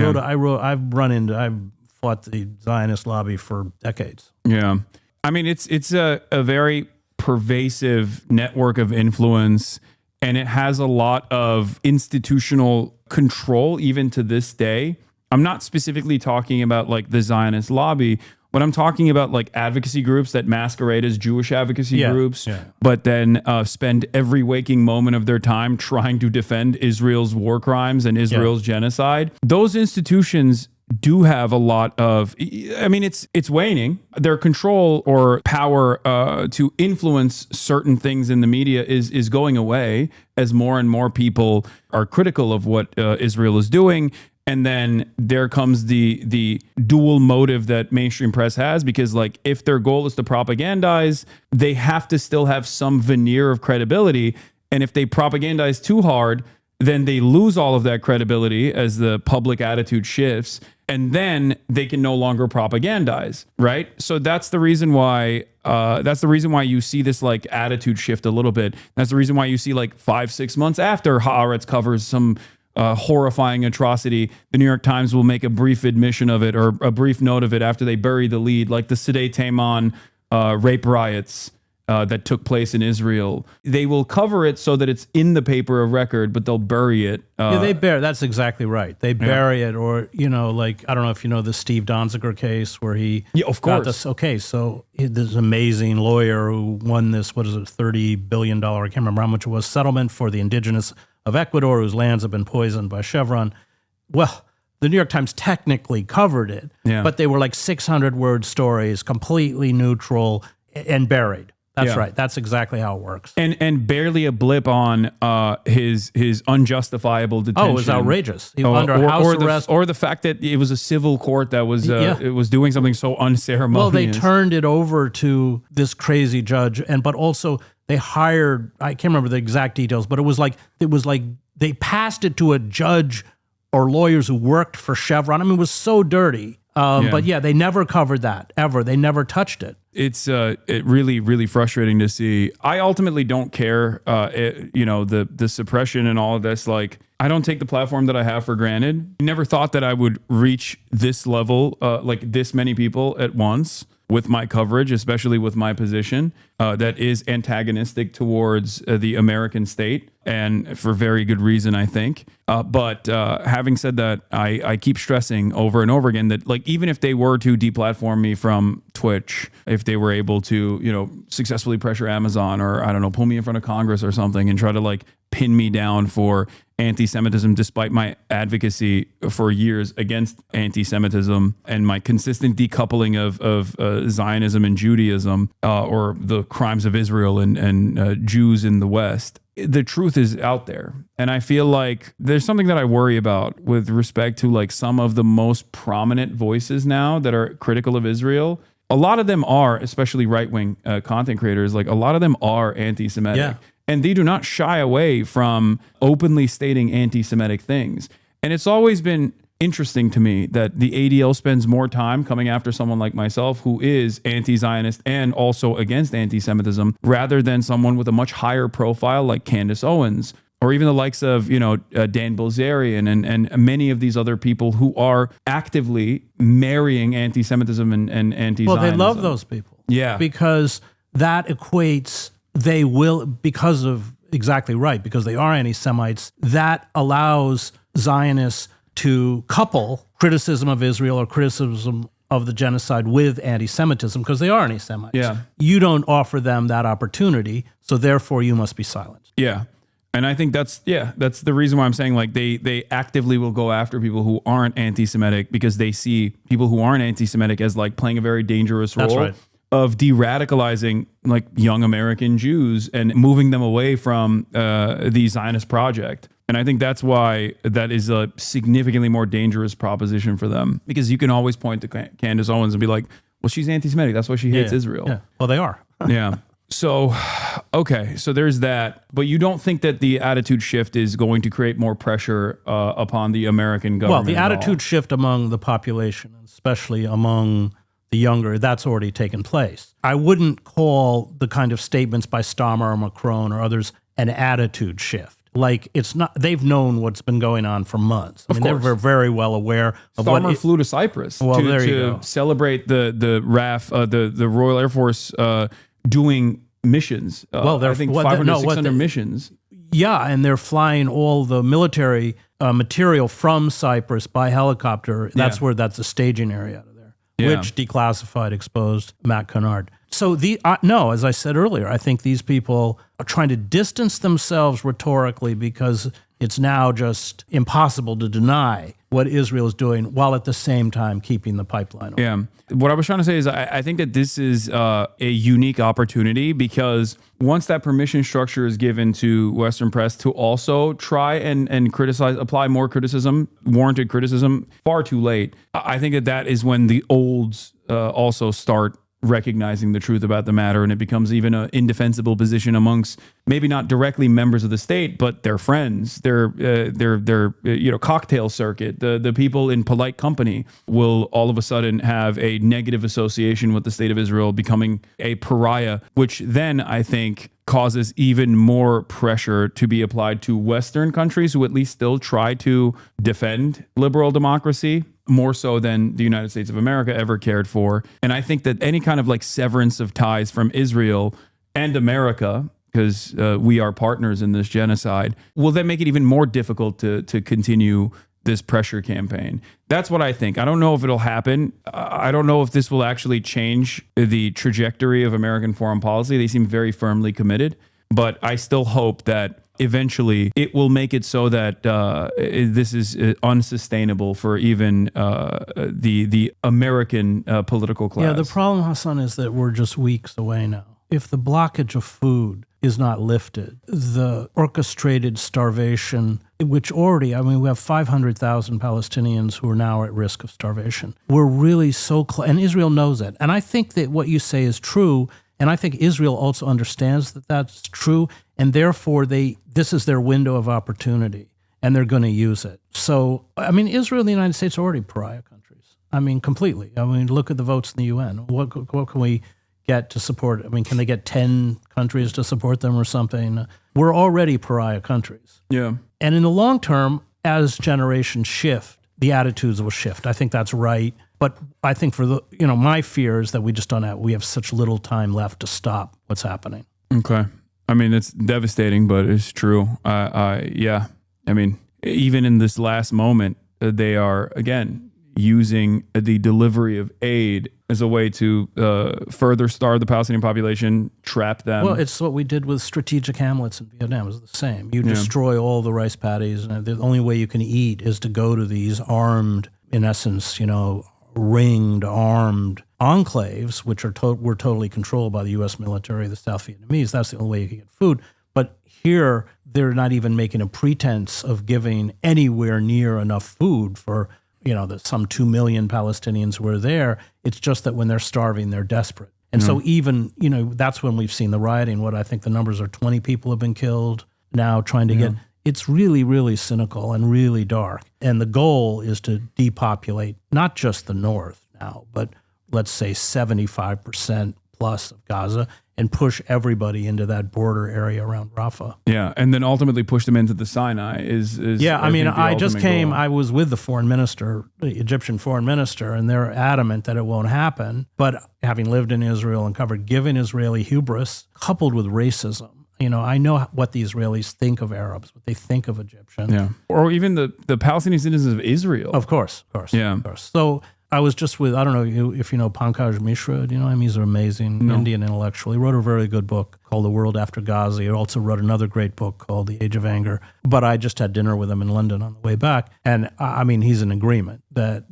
fought the Zionist lobby for decades. Yeah. I mean, it's a very pervasive network of influence, and it has a lot of institutional control even to this day. I'm not specifically talking about like the Zionist lobby, but I'm talking about like advocacy groups that masquerade as Jewish advocacy groups, but then spend every waking moment of their time trying to defend Israel's war crimes and Israel's genocide. Those institutions do have a lot of, I mean, it's waning. Their control or power to influence certain things in the media is going away as more and more people are critical of what Israel is doing. And then there comes the dual motive that mainstream press has, because like if their goal is to propagandize, they have to still have some veneer of credibility. And if they propagandize too hard, then they lose all of that credibility as the public attitude shifts, and then they can no longer propagandize, right? So that's the reason why you see this like attitude shift a little bit. That's the reason why you see like 5-6 months after Haaretz covers some horrifying atrocity, the New York Times will make a brief admission of it or a brief note of it after they bury the lead, like the Sdei Taman rape riots that took place in Israel. They will cover it so that it's in the paper of record, but they'll bury it. They bury. That's exactly right. They bury it, or like I don't know if you know the Steve Donziger case where he of course. got this. Okay, so this amazing lawyer who won this $30 billion, I can't remember how much it was, settlement for the indigenous of Ecuador whose lands have been poisoned by Chevron. Well, the New York Times technically covered it, but they were like 600-word stories, completely neutral and buried. That's right. That's exactly how it works. And barely a blip on his unjustifiable detention. Oh, it was outrageous. He was under house arrest. Or the fact that it was a civil court that was it was doing something so unceremonious. Well, they turned it over to this crazy judge, but also they hired, I can't remember the exact details, but it was like they passed it to a judge or lawyers who worked for Chevron. I mean, it was so dirty. But they never covered that ever. They never touched it. It's really, really frustrating to see. I ultimately don't care, the suppression and all of this. Like, I don't take the platform that I have for granted. Never thought that I would reach this level, like this many people at once with my coverage, especially with my position that is antagonistic towards the American state, and for very good reason, I think. But having said that, I keep stressing over and over again that, like, even if they were to deplatform me from Twitch, if they were able to, successfully pressure Amazon or, I don't know, pull me in front of Congress or something and try to like pin me down for anti-Semitism, despite my advocacy for years against anti-Semitism and my consistent decoupling of Zionism and Judaism, or the crimes of Israel and Jews in the West. The truth is out there. And I feel like there's something that I worry about with respect to like some of the most prominent voices now that are critical of Israel. A lot of them are, especially right-wing content creators, like a lot of them are anti-Semitic. Yeah. And they do not shy away from openly stating anti-Semitic things. And it's always been interesting to me that the ADL spends more time coming after someone like myself who is anti-Zionist and also against anti-Semitism, rather than someone with a much higher profile like Candace Owens, or even the likes of, Dan Bilzerian and many of these other people who are actively marrying anti-Semitism and anti-Zionism. Well, they love those people. Yeah. Because that equates, because they are anti-Semites, that allows Zionists to couple criticism of Israel or criticism of the genocide with anti-Semitism, because they are anti-Semites. Yeah. You don't offer them that opportunity, so therefore you must be silent. Yeah. And I think that's the reason why I'm saying like they actively will go after people who aren't anti-Semitic, because they see people who aren't anti-Semitic as like playing a very dangerous role of de-radicalizing like young American Jews and moving them away from the Zionist project. And I think that's why that is a significantly more dangerous proposition for them, because you can always point to Candace Owens and be like, well, she's anti-Semitic. That's why she hates Israel. Yeah. Well, they are. Yeah. So, okay. So there's that. But you don't think that the attitude shift is going to create more pressure upon the American government? Well, the attitude shift among the population, especially among the younger, that's already taken place. I wouldn't call the kind of statements by Starmer or Macron or others an attitude shift. Like, it's not, they've known what's been going on for months. I mean, course. they're very well aware of Starmer flew to Cyprus to celebrate the RAF, the Royal Air Force doing missions. I think 500, 600 missions. Yeah, and they're flying all the military material from Cyprus by helicopter. That's where that's a staging area out of there, which declassified, exposed Matt Kennard. So no, as I said earlier, I think these people are trying to distance themselves rhetorically because it's now just impossible to deny what Israel is doing while at the same time keeping the pipeline open. Yeah. What I was trying to say is I think that this is a unique opportunity because once that permission structure is given to Western press to also try and criticize, apply more criticism, warranted criticism, far too late. I think that is when the olds also start recognizing the truth about the matter, and it becomes even an indefensible position amongst maybe not directly members of the state, but their friends, their cocktail circuit, the people in polite company will all of a sudden have a negative association with the state of Israel, becoming a pariah, which then I think causes even more pressure to be applied to Western countries who at least still try to defend liberal democracy, more so than the United States of America ever cared for. And I think that any kind of like severance of ties from Israel and America, because we are partners in this genocide, will then make it even more difficult to continue this pressure campaign. That's what I think. I don't know if it'll happen. I don't know if this will actually change the trajectory of American foreign policy. They seem very firmly committed, but I still hope that eventually it will make it so that this is unsustainable for even the American political class. Yeah, the problem, Hasan, is that we're just weeks away now. If the blockage of food is not lifted, the orchestrated starvation, which already, I mean, we have 500,000 Palestinians who are now at risk of starvation. We're really so close, and Israel knows it. And I think that what you say is true, and I think Israel also understands that that's true, and therefore this is their window of opportunity, and they're going to use it. So, I mean, Israel and the United States are already pariah countries. I mean, completely. I mean, look at the votes in the UN. What can we get to support? I mean, can they get 10 countries to support them or something? We're already pariah countries. Yeah. And in the long term, as generations shift, the attitudes will shift. I think that's right. But I think for my fear is that we just don't have, we have such little time left to stop what's happening. Okay. I mean, it's devastating, but it's true. Yeah. I mean, even in this last moment, they are, again, using the delivery of aid as a way to further starve the Palestinian population, trap them. Well, it's what we did with strategic hamlets in Vietnam. It was the same. You destroy all the rice paddies, and the only way you can eat is to go to these armed, in essence, ringed, armed enclaves, which were totally controlled by the U.S. military, the South Vietnamese. That's the only way you can get food. But here, they're not even making a pretense of giving anywhere near enough food for some 2 million Palestinians who are there. It's just that when they're starving, they're desperate. And so even, that's when we've seen the rioting. What I think the numbers are 20 people have been killed now trying to get. It's really, really cynical and really dark. And the goal is to depopulate not just the north now, but let's say 75% plus of Gaza, and push everybody into that border area around Rafah. Yeah, and then ultimately push them into the Sinai is yeah, I just came, goal. I was with the foreign minister, the Egyptian foreign minister, and they're adamant that it won't happen. But having lived in Israel and covered, given Israeli hubris, coupled with racism, I know what the Israelis think of Arabs, what they think of Egyptians. Yeah, or even the Palestinian citizens of Israel. Of course. Yeah. Of course. So I was just with, I don't know if you know Pankaj Mishra. Do you know him? He's an amazing Indian intellectual. He wrote a very good book called The World After Gaza. He also wrote another great book called The Age of Anger. But I just had dinner with him in London on the way back. And I mean, he's in agreement that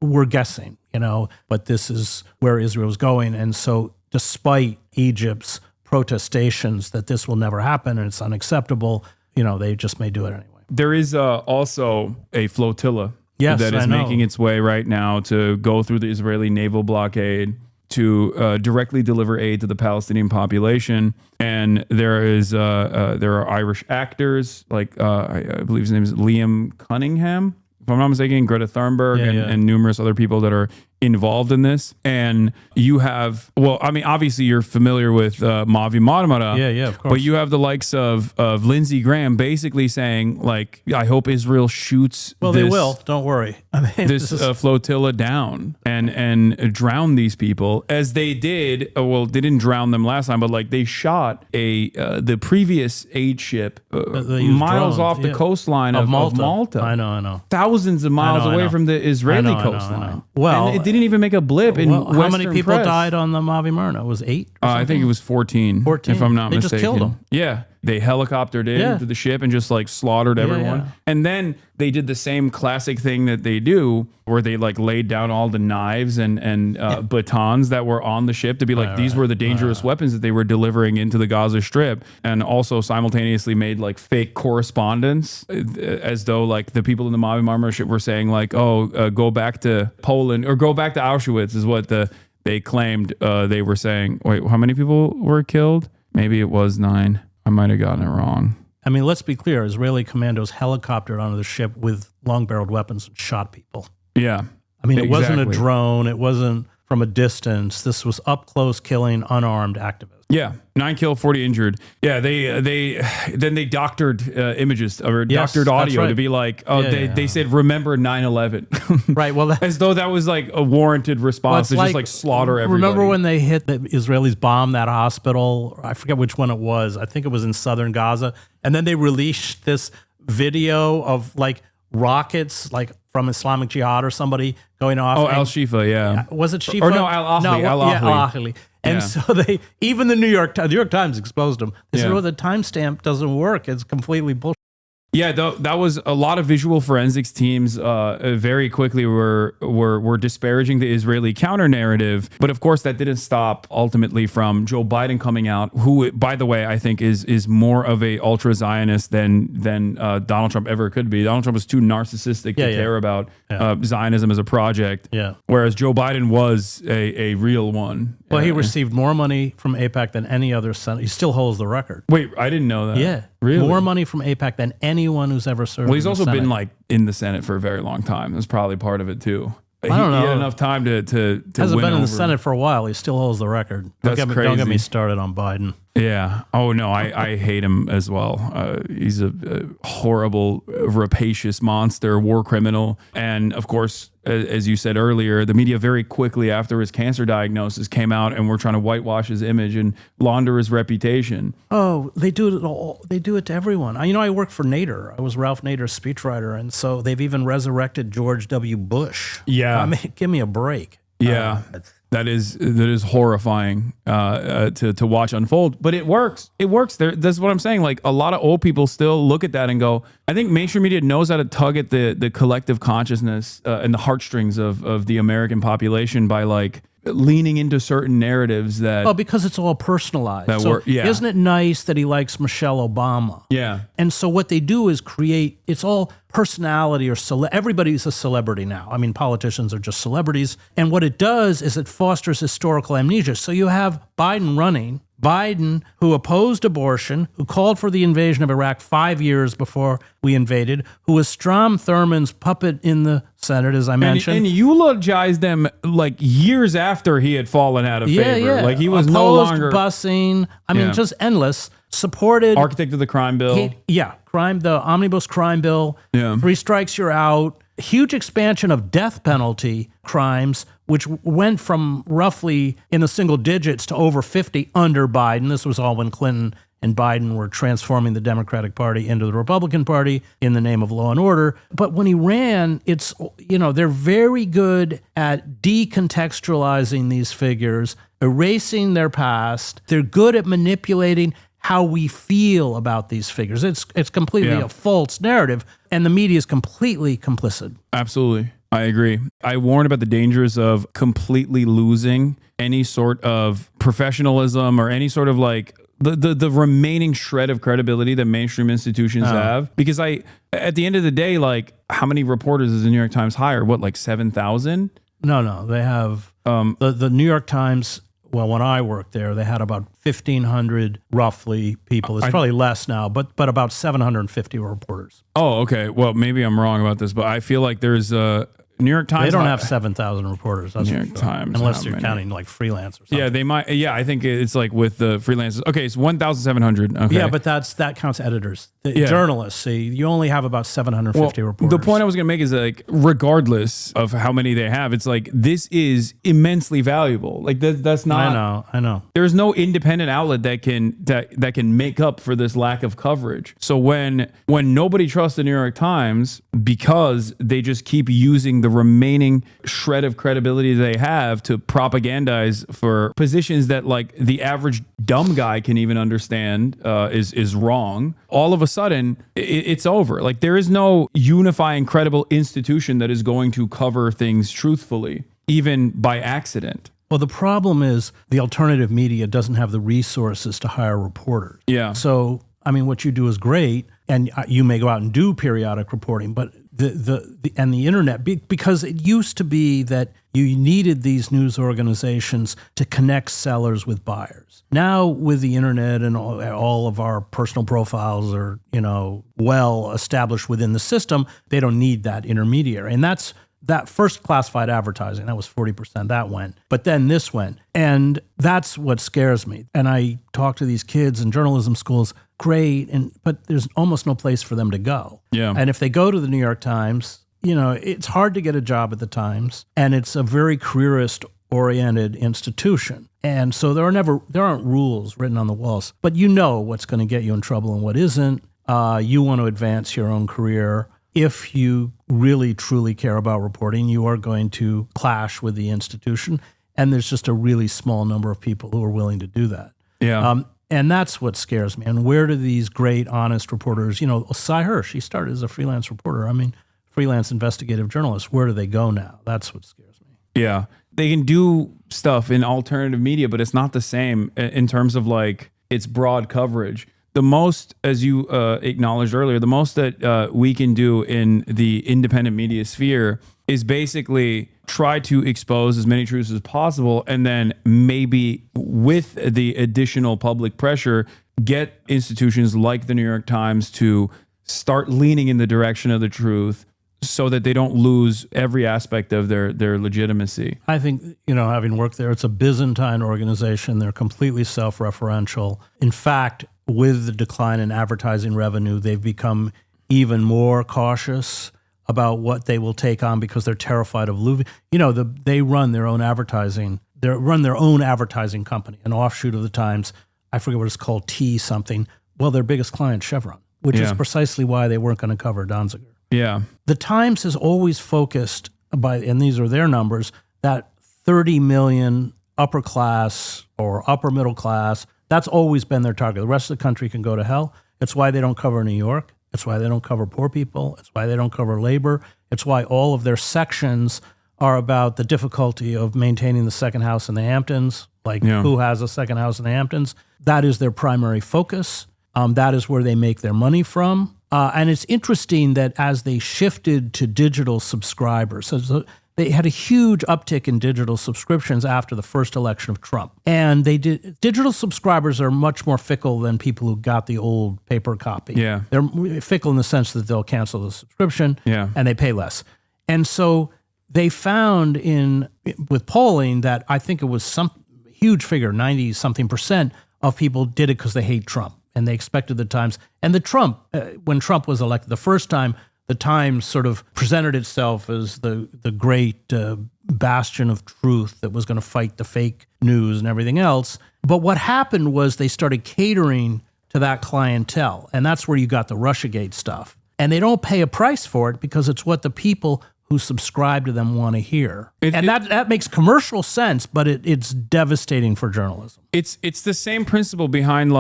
we're guessing, but this is where Israel's going. And so despite Egypt's protestations that this will never happen and it's unacceptable, they just may do it anyway. There is also a flotilla. Yes, that is making its way right now to go through the Israeli naval blockade to directly deliver aid to the Palestinian population. And there are Irish actors, like I believe his name is Liam Cunningham, if I'm not mistaken, Greta Thunberg, and numerous other people that are involved in this. And you have, well, I mean, obviously you're familiar with Mavi Marmara. Yeah, of course. But you have the likes of Lindsey Graham basically saying, like, I hope Israel shoots they will. Don't worry. I mean, this flotilla down and drown these people, as they did. Well, they didn't drown them last time, but like they shot the previous aid ship miles off the coastline of Malta. I know. Thousands of miles away from the Israeli coastline. Well, and it didn't even make a blip in Western how many people press. died on the Mavi Marmara? It was 8? I think it was 14, 14. if I'm not They mistaken. just killed them. Yeah. They helicoptered into the ship and just like slaughtered everyone. yeah. And then they did the same classic thing that they do, where they like laid down all the knives and batons that were on the ship to be like, these were the dangerous weapons that they were delivering into the Gaza Strip. And also simultaneously made like fake correspondence, as though like the people in the Mavi Marmara ship were saying like, go back to Poland or go back to Auschwitz is what they claimed. They were saying, wait, how many people were killed? Maybe it was 9. I might have gotten it wrong. I mean, let's be clear. Israeli commandos helicoptered onto the ship with long-barreled weapons and shot people. Yeah. I mean, it wasn't a drone. It wasn't from a distance. This was up-close killing unarmed activists. Yeah. 9 killed, 40 injured. Yeah. They doctored images or doctored audio to be like, they said, remember 9/11. Right. Well, as though that was like a warranted response to just like slaughter everybody. Remember when they hit the Israelis bombed that hospital? I forget which one it was. I think it was in southern Gaza. And then they released this video of like rockets, like from Islamic Jihad or somebody going off. Oh, Al-Shifa, yeah. Was it Shifa? Or no, Al-Ahli. Yeah, Al-Ahli. And so even the New York Times exposed them. They said, the timestamp doesn't work. It's completely bullshit. Yeah, that was a lot of visual forensics teams very quickly were disparaging the Israeli counter narrative. But of course, that didn't stop ultimately from Joe Biden coming out, who, by the way, I think is more of a ultra Zionist than Donald Trump ever could be. Donald Trump was too narcissistic to care about Zionism as a project. Yeah. Whereas Joe Biden was a real one. Well, he received more money from AIPAC than any other senator. He still holds the record. Wait, I didn't know that. Yeah. Really? More money from AIPAC than anyone who's ever served. Well, he's also Senate. been like in the Senate for a very long time. That's probably part of it too. I don't know. He had enough time to hasn't win been in the over. Senate for a while. He still holds the record. That's Don't get me started on Biden. Yeah. Oh no, I hate him as well. He's a horrible, rapacious monster, war criminal, and of course, as you said earlier, the media very quickly after his cancer diagnosis came out and were trying to whitewash his image and launder his reputation. Oh, they do it all. They do it to everyone. I work for Nader. I was Ralph Nader's speechwriter, and so they've even resurrected George W. Bush. Yeah. I mean, give me a break. Yeah. That is horrifying to watch unfold, but it works. It works. That's what I'm saying. Like a lot of old people still look at that and go, I think mainstream media knows how to tug at the collective consciousness and the heartstrings of the American population by like leaning into certain narratives that. Well, because it's all personalized. Isn't it nice that he likes Michelle Obama? Yeah. And so what they do is create. It's all personality or everybody's a celebrity now. I mean, politicians are just celebrities. And what it does is it fosters historical amnesia. So you have Biden running. Biden, who opposed abortion, who called for the invasion of Iraq 5 years before we invaded, who was Strom Thurmond's puppet in the Senate, as I mentioned. And eulogized them like years after he had fallen out of favor. Yeah. Like he was opposed no longer busing. I mean, just endless. Supported architect of the crime bill. The omnibus crime bill. Yeah. 3 strikes, you're out. Huge expansion of death penalty crimes, which went from roughly in the single digits to over 50 under Biden. This was all when Clinton and Biden were transforming the Democratic Party into the Republican Party in the name of law and order. But when he ran, they're very good at decontextualizing these figures, erasing their past. They're good at manipulating how we feel about these figures. It's completely a false narrative, and the media is completely complicit. Absolutely. I agree. I warn about the dangers of completely losing any sort of professionalism or any sort of like the remaining shred of credibility that mainstream institutions have. Because at the end of the day, like how many reporters does the New York Times hire? What, like 7,000? No. They have the New York Times. Well, when I worked there, they had about 1,500 roughly people. It's probably less now, but about 750 reporters. Oh, okay. Well, maybe I'm wrong about this, but I feel like there's New York Times. They don't have 7,000 reporters. That's New York for sure. Times, Unless how you're many? counting like freelance or something. Yeah, they might. Yeah, I think it's like with the freelancers. Okay, it's 1,700. Okay. Yeah, but that counts editors. The Yeah. Journalists, see, you only have about 750 reporters. The point I was going to make is like, regardless of how many they have, it's like this is immensely valuable. Like that's not. I know. There's no independent outlet that can make up for this lack of coverage. So when nobody trusts the New York Times because they just keep using the remaining shred of credibility they have to propagandize for positions that like the average dumb guy can even understand is wrong, all of a sudden it's over. Like there is no unifying credible institution that is going to cover things truthfully, even by accident. Well, the problem is the alternative media doesn't have the resources to hire reporters. Yeah. So, I mean, what you do is great, and you may go out and do periodic reporting, but the internet, because it used to be that you needed these news organizations to connect sellers with buyers. Now, with the internet and all of our personal profiles are, well established within the system, they don't need that intermediary, and that's. That first classified advertising, that was 40%, that went. But then this went. And that's what scares me. And I talk to these kids in journalism schools, great, but there's almost no place for them to go. Yeah. And if they go to the New York Times, it's hard to get a job at the Times, and it's a very careerist-oriented institution. And so there aren't rules written on the walls, but you know what's going to get you in trouble and what isn't. You want to advance your own career. If you really, truly care about reporting, you are going to clash with the institution. And there's just a really small number of people who are willing to do that. Yeah. And that's what scares me. And where do these great, honest reporters, Cy Hirsch, he started as a freelance reporter. I mean, freelance investigative journalist. Where do they go now? That's what scares me. Yeah. They can do stuff in alternative media, but it's not the same in terms of like its broad coverage. The most, as you acknowledged earlier, the most that we can do in the independent media sphere is basically try to expose as many truths as possible, and then maybe with the additional public pressure, get institutions like the New York Times to start leaning in the direction of the truth so that they don't lose every aspect of their legitimacy. I think, having worked there, it's a Byzantine organization. They're completely self-referential. In fact, with the decline in advertising revenue, they've become even more cautious about what they will take on because they're terrified of losing. They run their own advertising. They run their own advertising company, an offshoot of the Times. I forget what it's called, T something. Well, their biggest client, Chevron, which is precisely why they weren't going to cover Donziger. Yeah. The Times has always focused, and these are their numbers, that 30 million upper class or upper middle class, that's always been their target. The rest of the country can go to hell. It's why they don't cover New York. It's why they don't cover poor people. It's why they don't cover labor. It's why all of their sections are about the difficulty of maintaining the second house in the Hamptons, who has a second house in the Hamptons. That is their primary focus. That is where they make their money from. And it's interesting that as they shifted to digital subscribers, so they had a huge uptick in digital subscriptions after the first election of Trump. And digital subscribers are much more fickle than people who got the old paper copy. Yeah. They're fickle in the sense that they'll cancel the subscription and they pay less. And so they found with polling that I think it was some huge figure, 90-something% of people did it because they hate Trump. And they expected the Times. And when Trump was elected the first time, the Times sort of presented itself as the great bastion of truth that was going to fight the fake news and everything else. But what happened was they started catering to that clientele. And that's where you got the Russiagate stuff. And they don't pay a price for it because it's what the people who subscribe to them want to hear. That makes commercial sense, but it's devastating for journalism. It's the same principle behind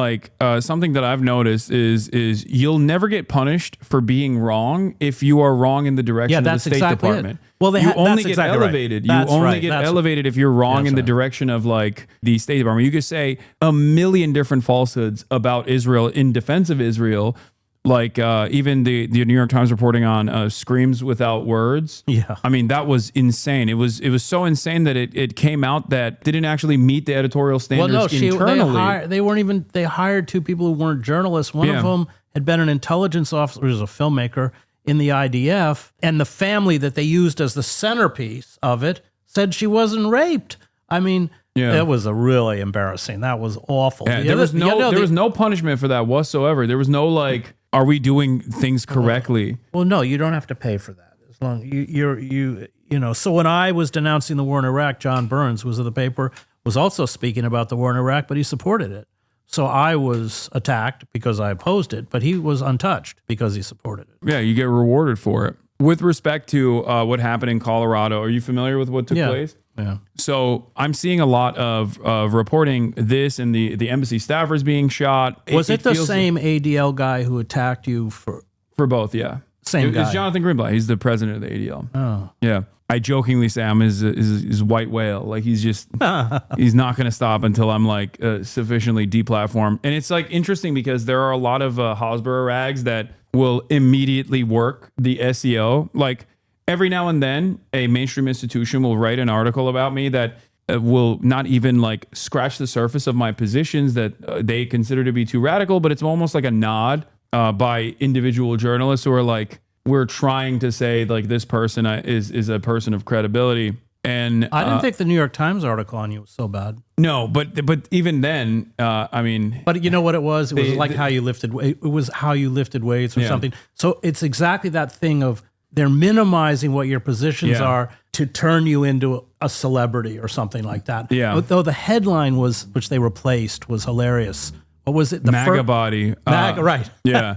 something that I've noticed is you'll never get punished for being wrong if you are wrong in the direction of the State Department. It. Well, you only get elevated. Right. You only get elevated if you're wrong in the direction of the State Department. You could say a million different falsehoods about Israel in defense of Israel. Even the New York Times reporting on screams without words. Yeah. I mean, that was insane. It was so insane that it came out that didn't actually meet the editorial standards internally. They hired two people who weren't journalists. One of them had been an intelligence officer, he was a filmmaker. in the IDF, and the family that they used as the centerpiece of it said she wasn't raped. I mean, that was a really embarrassing. That was awful. Yeah, there was no punishment for that whatsoever. There was no like, are we doing things correctly? Well, no, you don't have to pay for that. As long you know. So when I was denouncing the war in Iraq, John Burns, who was of the paper, was also speaking about the war in Iraq, but he supported it. So I was attacked because I opposed it, but he was untouched because he supported it. Yeah, you get rewarded for it. With respect to what happened in Colorado, are you familiar with what took place? Yeah. So I'm seeing a lot of reporting this and the embassy staffers being shot. Was it the same ADL guy who attacked you for both? Yeah. Same guy. It's Jonathan Greenblatt. He's the president of the ADL. Oh. Yeah. I jokingly say I'm his white whale. Like he's just, he's not going to stop until I'm like sufficiently deplatformed. And it's like interesting because there are a lot of Hasbro rags that will immediately work the SEO. Like every now and then a mainstream institution will write an article about me that will not even like scratch the surface of my positions that they consider to be too radical, but it's almost like a nod by individual journalists who are like, we're trying to say like this person is a person of credibility. And I didn't think the New York Times article on you was so bad. No, but even then, I mean, but you know what it was? It was like how you lifted. It was how you lifted weights or something. So it's exactly that thing of they're minimizing what your positions are to turn you into a celebrity or something like that. Yeah. But though the headline was, which they replaced, was hilarious. What was it? The MAGA body. MAGA, right? Yeah.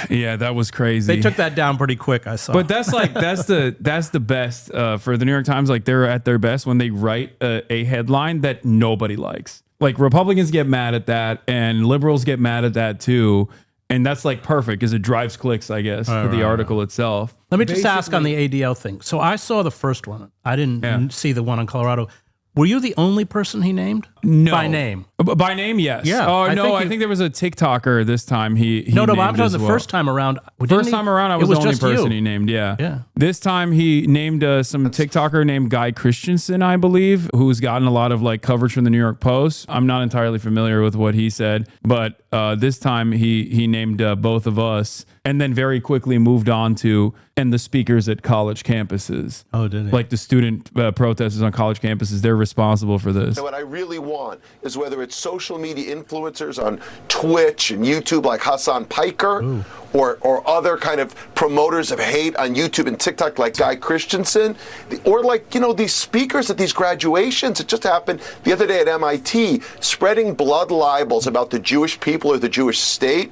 Yeah, that was crazy. They took that down pretty quick, I saw. But that's the best for the New York Times. Like they're at their best when they write a headline that nobody likes. Like Republicans get mad at that, and liberals get mad at that too. And that's like perfect because it drives clicks, I guess, for the article itself. Let me just ask on the ADL thing. So I saw the first one. I didn't see the one in Colorado. Were you the only person he named? No. By name? By name, yes. Yeah. Oh, I think there was a TikToker this time. He No, but named I'm talking the well. first time around. First time around, I was the only person he named, yeah. This time he named some TikToker named Guy Christensen, I believe, who's gotten a lot of like coverage from the New York Post. I'm not entirely familiar with what he said, but this time he named both of us and then very quickly moved on to and the speakers at college campuses. Oh, did he? Like the student protesters on college campuses, they're responsible for this. So what I really want is whether it's social media influencers on Twitch and YouTube like Hassan Piker or other kind of promoters of hate on YouTube and TikTok like Guy Christensen, or like, you know, these speakers at these graduations. It just happened the other day at MIT, spreading blood libels about the Jewish people or the Jewish state.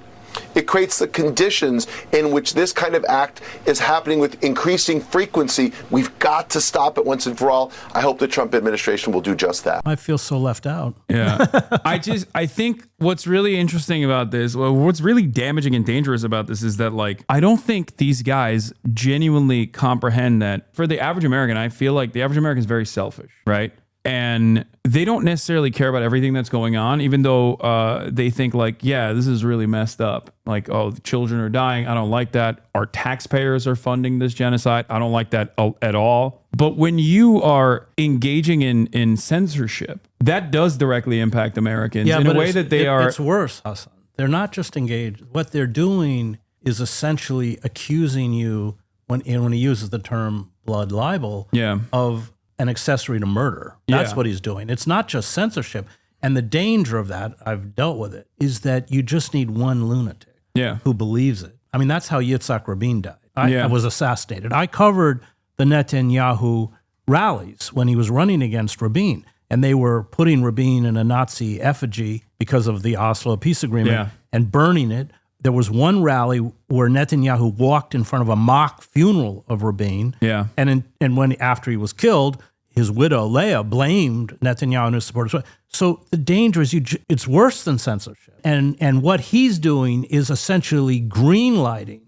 It creates the conditions in which this kind of act is happening with increasing frequency. We've got to stop it once and for all. I hope the Trump administration will do just that. I feel so left out. Yeah. I think what's really interesting about this, what's really damaging and dangerous about this is that, like, I don't think these guys genuinely comprehend that for the average American, I feel like the average American is very selfish, right? And they don't necessarily care about everything that's going on, even though they think like, yeah, this is really messed up. Like, oh, the children are dying. I don't like that. Our taxpayers are funding this genocide. I don't like that at all. But when you are engaging in censorship, that does directly impact Americans in a way that they are. It's worse, Hasan. They're not just engaged. What they're doing is essentially accusing you, when he uses the term blood libel, of an accessory to murder. That's what he's doing. It's not just censorship. And the danger of that, I've dealt with it, is that you just need one lunatic who believes it. I mean, that's how Yitzhak Rabin died. I was assassinated. I covered the Netanyahu rallies when he was running against Rabin, and they were putting Rabin in a Nazi effigy because of the Oslo peace agreement and burning it. There was one rally where Netanyahu walked in front of a mock funeral of Rabin. Yeah. And when after he was killed, his widow, Leah, blamed Netanyahu and his supporters. So the danger is it's worse than censorship. And what he's doing is essentially greenlighting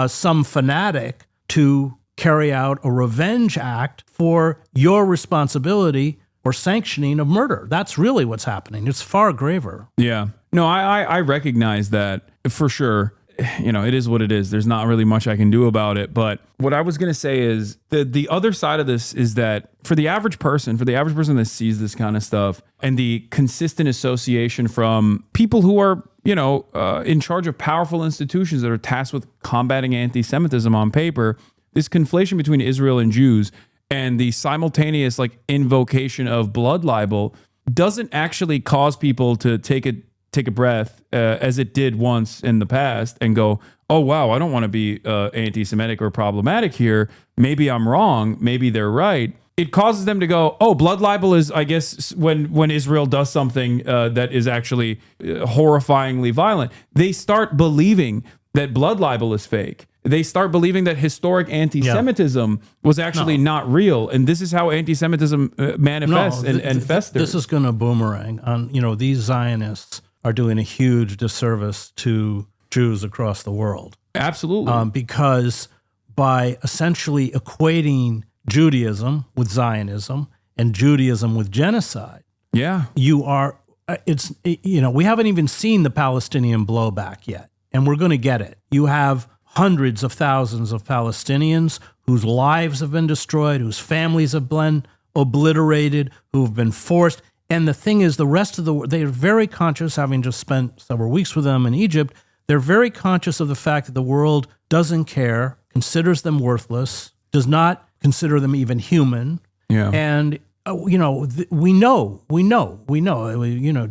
some fanatic to carry out a revenge act for your responsibility or sanctioning of murder. That's really what's happening. It's far graver. Yeah. No, I recognize that for sure. You know, it is what it is. There's not really much I can do about it. But what I was going to say is the other side of this is that for the average person that sees this kind of stuff and the consistent association from people who are in charge of powerful institutions that are tasked with combating anti-Semitism on paper, this conflation between Israel and Jews and the simultaneous invocation of blood libel doesn't actually cause people to take a breath as it did once in the past and go, oh, wow, I don't want to be anti-Semitic or problematic here. Maybe I'm wrong. Maybe they're right. It causes them to go, oh, blood libel is, I guess, when Israel does something that is actually horrifyingly violent. They start believing that blood libel is fake. They start believing that historic anti-Semitism was actually not real. And this is how anti-Semitism manifests and festers. This is going to boomerang. These Zionists are doing a huge disservice to Jews across the world. Absolutely. Because by essentially equating Judaism with Zionism and Judaism with genocide, we haven't even seen the Palestinian blowback yet, and we're going to get it. You have hundreds of thousands of Palestinians whose lives have been destroyed, whose families have been obliterated, who have been forced. And the thing is, the rest of the world, they are very conscious, having just spent several weeks with them in Egypt, they're very conscious of the fact that the world doesn't care, considers them worthless, does not consider them even human. Yeah. And, we know.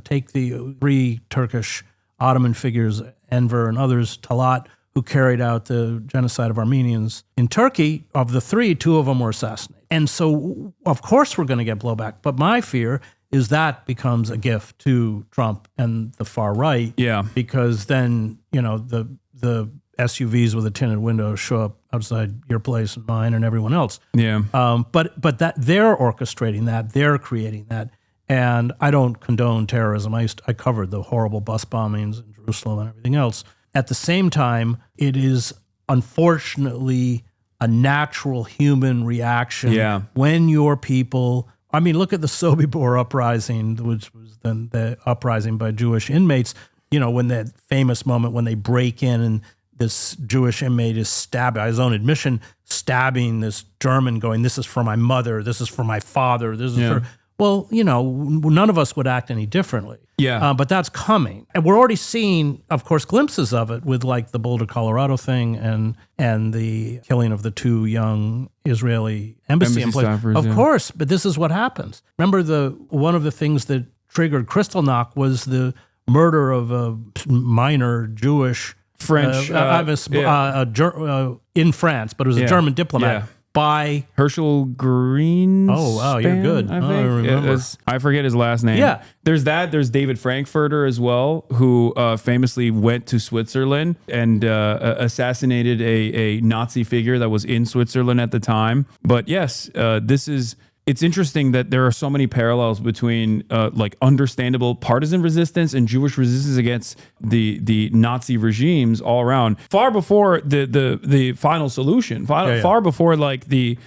Take the three Turkish Ottoman figures, Enver and others, Talat, who carried out the genocide of Armenians in Turkey. Of the three, two of them were assassinated. And so, of course, we're going to get blowback. But my fear is that becomes a gift to Trump and the far right. Yeah. Because then, the SUVs with the tinted windows show up outside your place and mine and everyone else. Yeah. But that they're orchestrating that, they're creating that. And I don't condone terrorism. I covered the horrible bus bombings in Jerusalem and everything else. At the same time, it is unfortunately a natural human reaction when your people, look at the Sobibor uprising, which was then the uprising by Jewish inmates, when that famous moment when they break in and this Jewish inmate is stabbed, by his own admission, stabbing this German going, this is for my mother, this is for my father, this is for... Well, none of us would act any differently. Yeah. But that's coming. And we're already seeing, of course, glimpses of it with the Boulder, Colorado thing and the killing of the two young Israeli embassy employees. Of course, but this is what happens. Remember, one of the things that triggered Kristallnacht was the murder of a minor Jewish French in France, but it was a German diplomat by Herschel Green. Oh, wow, you're good. I think. I remember. I forget his last name. Yeah. There's David Frankfurter as well, who famously went to Switzerland and assassinated a Nazi figure that was in Switzerland at the time. But yes, it's interesting that there are so many parallels between understandable partisan resistance and Jewish resistance against the Nazi regimes all around, far before the final solution, far before the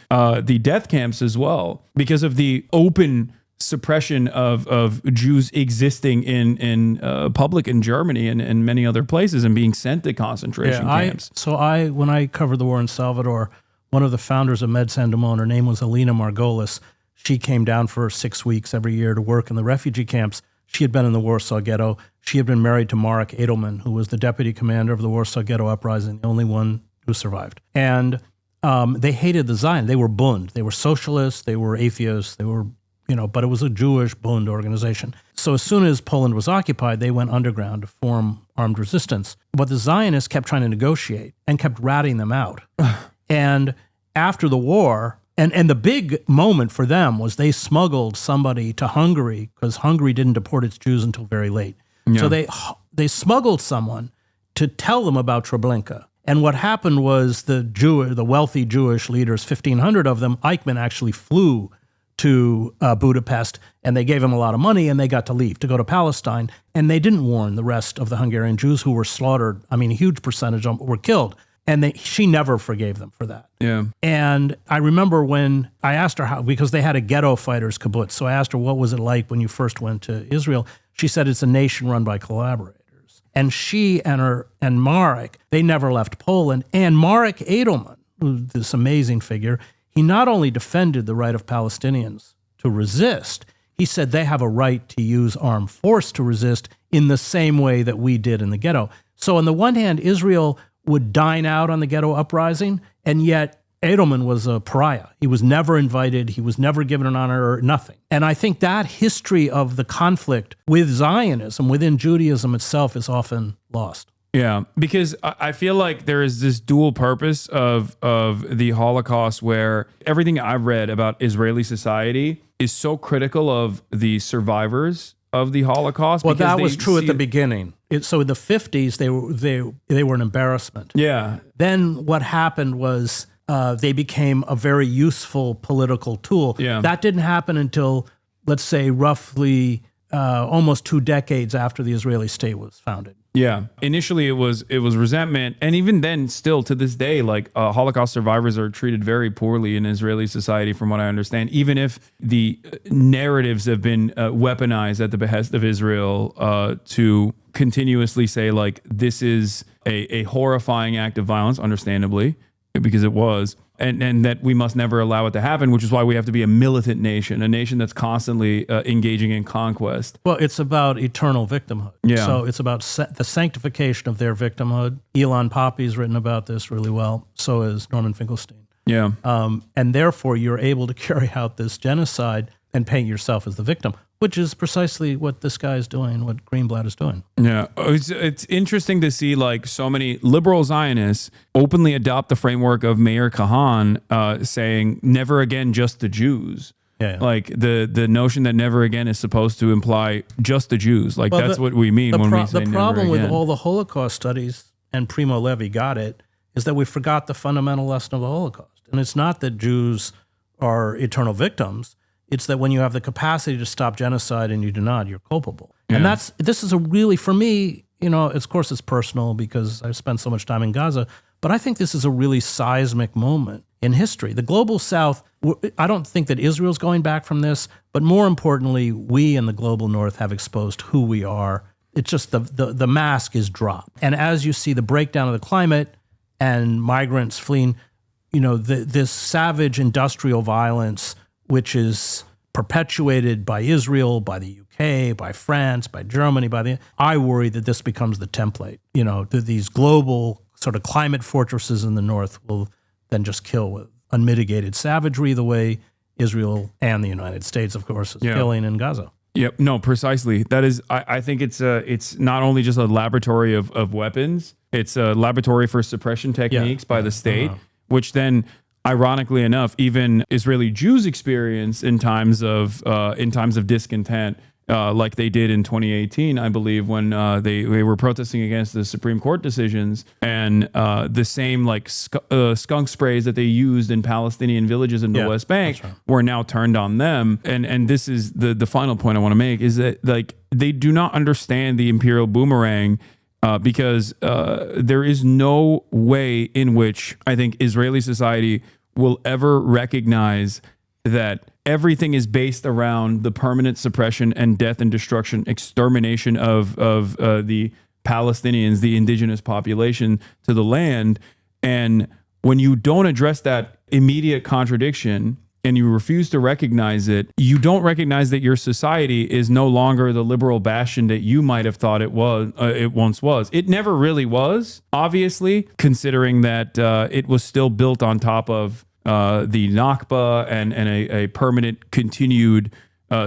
death camps as well, because of the open suppression of Jews existing in public in Germany and many other places and being sent to concentration camps. When I covered the war in Salvador, one of the founders of Med San Damon, her name was Alina Margolis. She came down for 6 weeks every year to work in the refugee camps. She had been in the Warsaw Ghetto. She had been married to Marek Edelman, who was the deputy commander of the Warsaw Ghetto Uprising, the only one who survived. And they hated the Zion. They were Bund. They were socialists. They were atheists. They were, but it was a Jewish Bund organization. So as soon as Poland was occupied, they went underground to form armed resistance. But the Zionists kept trying to negotiate and kept ratting them out. And after the war, and the big moment for them was they smuggled somebody to Hungary because Hungary didn't deport its Jews until very late. Yeah. So they smuggled someone to tell them about Treblinka. And what happened was the wealthy Jewish leaders, 1,500 of them, Eichmann actually flew to Budapest, and they gave him a lot of money, and they got to leave to go to Palestine. And they didn't warn the rest of the Hungarian Jews who were slaughtered. A huge percentage of them were killed. And she never forgave them for that. Yeah. And I remember when I asked her how, because they had a ghetto fighters kibbutz. So I asked her, what was it like when you first went to Israel? She said, it's a nation run by collaborators. And she and Marek, they never left Poland. And Marek Edelman, this amazing figure, he not only defended the right of Palestinians to resist, he said they have a right to use armed force to resist in the same way that we did in the ghetto. So on the one hand, Israel would dine out on the ghetto uprising, and yet Edelman was a pariah. He was never invited. He was never given an honor or nothing. And I think that history of the conflict with Zionism within Judaism itself is often lost. Yeah, because I feel like there is this dual purpose of the Holocaust where everything I've read about Israeli society is so critical of the survivors of the Holocaust. Well, that was true at the beginning. So in the 50s, they were an embarrassment. Yeah. Then what happened was they became a very useful political tool. Yeah. That didn't happen until, let's say, roughly almost 2 decades after the Israeli state was founded. Yeah. Initially, it was resentment. And even then, still to this day, like Holocaust survivors are treated very poorly in Israeli society, from what I understand, even if the narratives have been weaponized at the behest of Israel to continuously say, like, this is a horrifying act of violence, understandably, because it was. And that we must never allow it to happen, which is why we have to be a militant nation, a nation that's constantly engaging in conquest. Well, it's about eternal victimhood. Yeah. So it's about the sanctification of their victimhood. Elon Poppy's written about this really well. So is Norman Finkelstein. Yeah. And therefore, you're able to carry out this genocide and paint yourself as the victim, which is precisely what this guy is doing, what Greenblatt is doing. Yeah. It's interesting to see like so many liberal Zionists openly adopt the framework of Meir Kahan saying never again just the Jews. Yeah. Like the notion that never again is supposed to imply just the Jews. Like that's what we mean when we say the problem never again. with all the Holocaust studies, and Primo Levi got it, is that we forgot the fundamental lesson of the Holocaust. And it's not that Jews are eternal victims. It's that when you have the capacity to stop genocide and you do not, you're culpable. Yeah. And this is a really, for me, of course it's personal because I've spent so much time in Gaza, but I think this is a really seismic moment in history. The global South, I don't think that Israel's going back from this, but more importantly, we in the global North have exposed who we are. It's just the mask is dropped. And as you see the breakdown of the climate and migrants fleeing, this savage industrial violence, which is perpetuated by Israel, by the UK, by France, by Germany, I worry that this becomes the template. That these global sort of climate fortresses in the North will then just kill with unmitigated savagery the way Israel and the United States, of course, is killing in Gaza. Yep. No, precisely. That is, I think it's not only just a laboratory of weapons, it's a laboratory for suppression techniques by the state, which then, ironically enough, even Israeli Jews experience in times of discontent, like they did in 2018, I believe, when they were protesting against the Supreme Court decisions, and the same like skunk sprays that they used in Palestinian villages in the West Bank were now turned on them. And this is the final point I want to make, is that like they do not understand the imperial boomerang. Because there is no way in which I think Israeli society will ever recognize that everything is based around the permanent suppression and death and destruction, extermination of the Palestinians, the indigenous population to the land. And when you don't address that immediate contradiction, and you refuse to recognize it, you don't recognize that your society is no longer the liberal bastion that you might have thought it was. It once was. It never really was, obviously, considering that it was still built on top of the Nakba and a permanent continued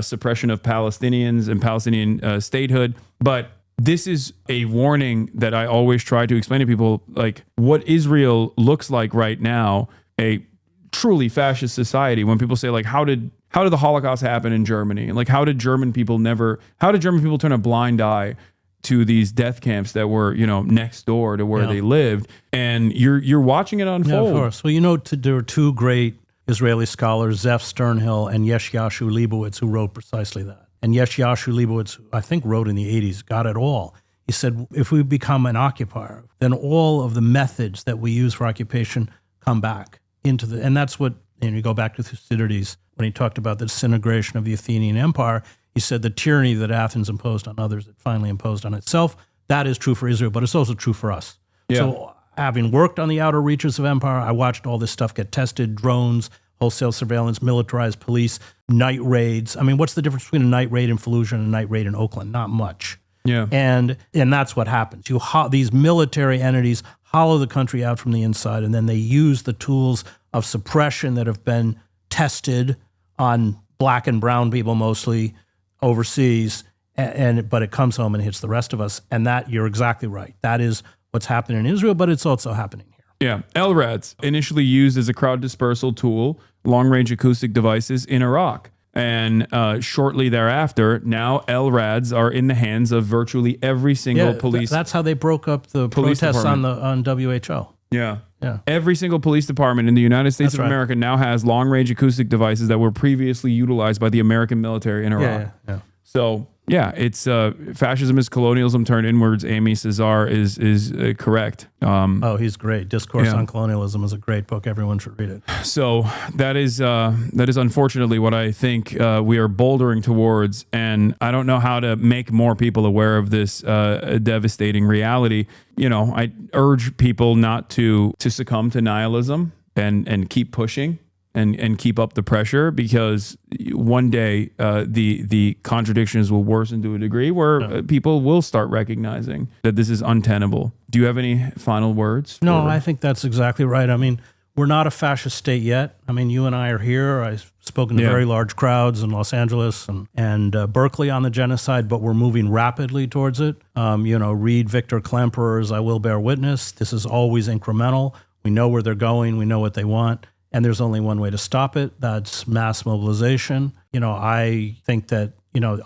suppression of Palestinians and Palestinian statehood. But this is a warning that I always try to explain to people, like what Israel looks like right now, a truly fascist society. When people say like, how did the Holocaust happen in Germany? Like, how did German people turn a blind eye to these death camps that were, next door to where they lived? And you're watching it unfold. Yeah, of course. Well, there are two great Israeli scholars, Zev Sternhill and Yeshayahu Leibowitz, who wrote precisely that. And Yeshayahu Leibowitz, I think, wrote in the 80s, got it all. He said, if we become an occupier, then all of the methods that we use for occupation come back into and that's what, you go back to Thucydides, when he talked about the disintegration of the Athenian Empire, he said the tyranny that Athens imposed on others, it finally imposed on itself. That is true for Israel, but it's also true for us. Yeah. So having worked on the outer reaches of empire, I watched all this stuff get tested, drones, wholesale surveillance, militarized police, night raids. I mean, what's the difference between a night raid in Fallujah and a night raid in Oakland? Not much. Yeah. And that's what happens. These military entities hollow the country out from the inside, and then they use the tools of suppression that have been tested on black and brown people mostly overseas, but it comes home and hits the rest of us. And that, you're exactly right. That is what's happening in Israel, but it's also happening here. Yeah. LRADs, initially used as a crowd dispersal tool, long-range acoustic devices in Iraq. And shortly thereafter, now LRADs are in the hands of virtually every single police. That's how they broke up the protests on WHO. Yeah. Every single police department in the United States of America now has long-range acoustic devices that were previously utilized by the American military in Iraq. Yeah. So, yeah, it's Fascism is Colonialism Turned Inwards. Amy Cesar is correct. He's great. Discourse on Colonialism is a great book. Everyone should read it. So that is unfortunately what I think we are bouldering towards, and I don't know how to make more people aware of this devastating reality. I urge people not to succumb to nihilism and keep pushing. And keep up the pressure, because one day the contradictions will worsen to a degree where people will start recognizing that this is untenable. Do you have any final words? No, I think that's exactly right. I mean, we're not a fascist state yet. I mean, you and I are here. I've spoken to very large crowds in Los Angeles and Berkeley on the genocide, but we're moving rapidly towards it. Read Victor Klemperer's I Will Bear Witness. This is always incremental. We know where they're going. We know what they want. And there's only one way to stop it. That's mass mobilization. I think that,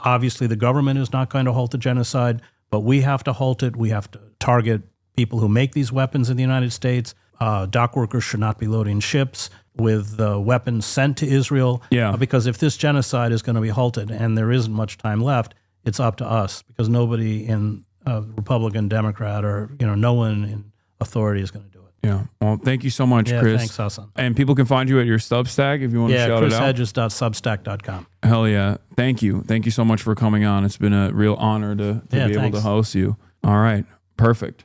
obviously the government is not going to halt the genocide, but we have to halt it. We have to target people who make these weapons in the United States. Dock workers should not be loading ships with weapons sent to Israel. Because if this genocide is going to be halted, and there isn't much time left, it's up to us, because nobody in Republican, Democrat, or, no one in authority is going to do it. Yeah. Well, thank you so much, Chris. Thanks, Hasan. And people can find you at your Substack if you want to shout it out. ChrisHedges.substack.com. Hell yeah. Thank you. Thank you so much for coming on. It's been a real honor to be able to host you. All right. Perfect.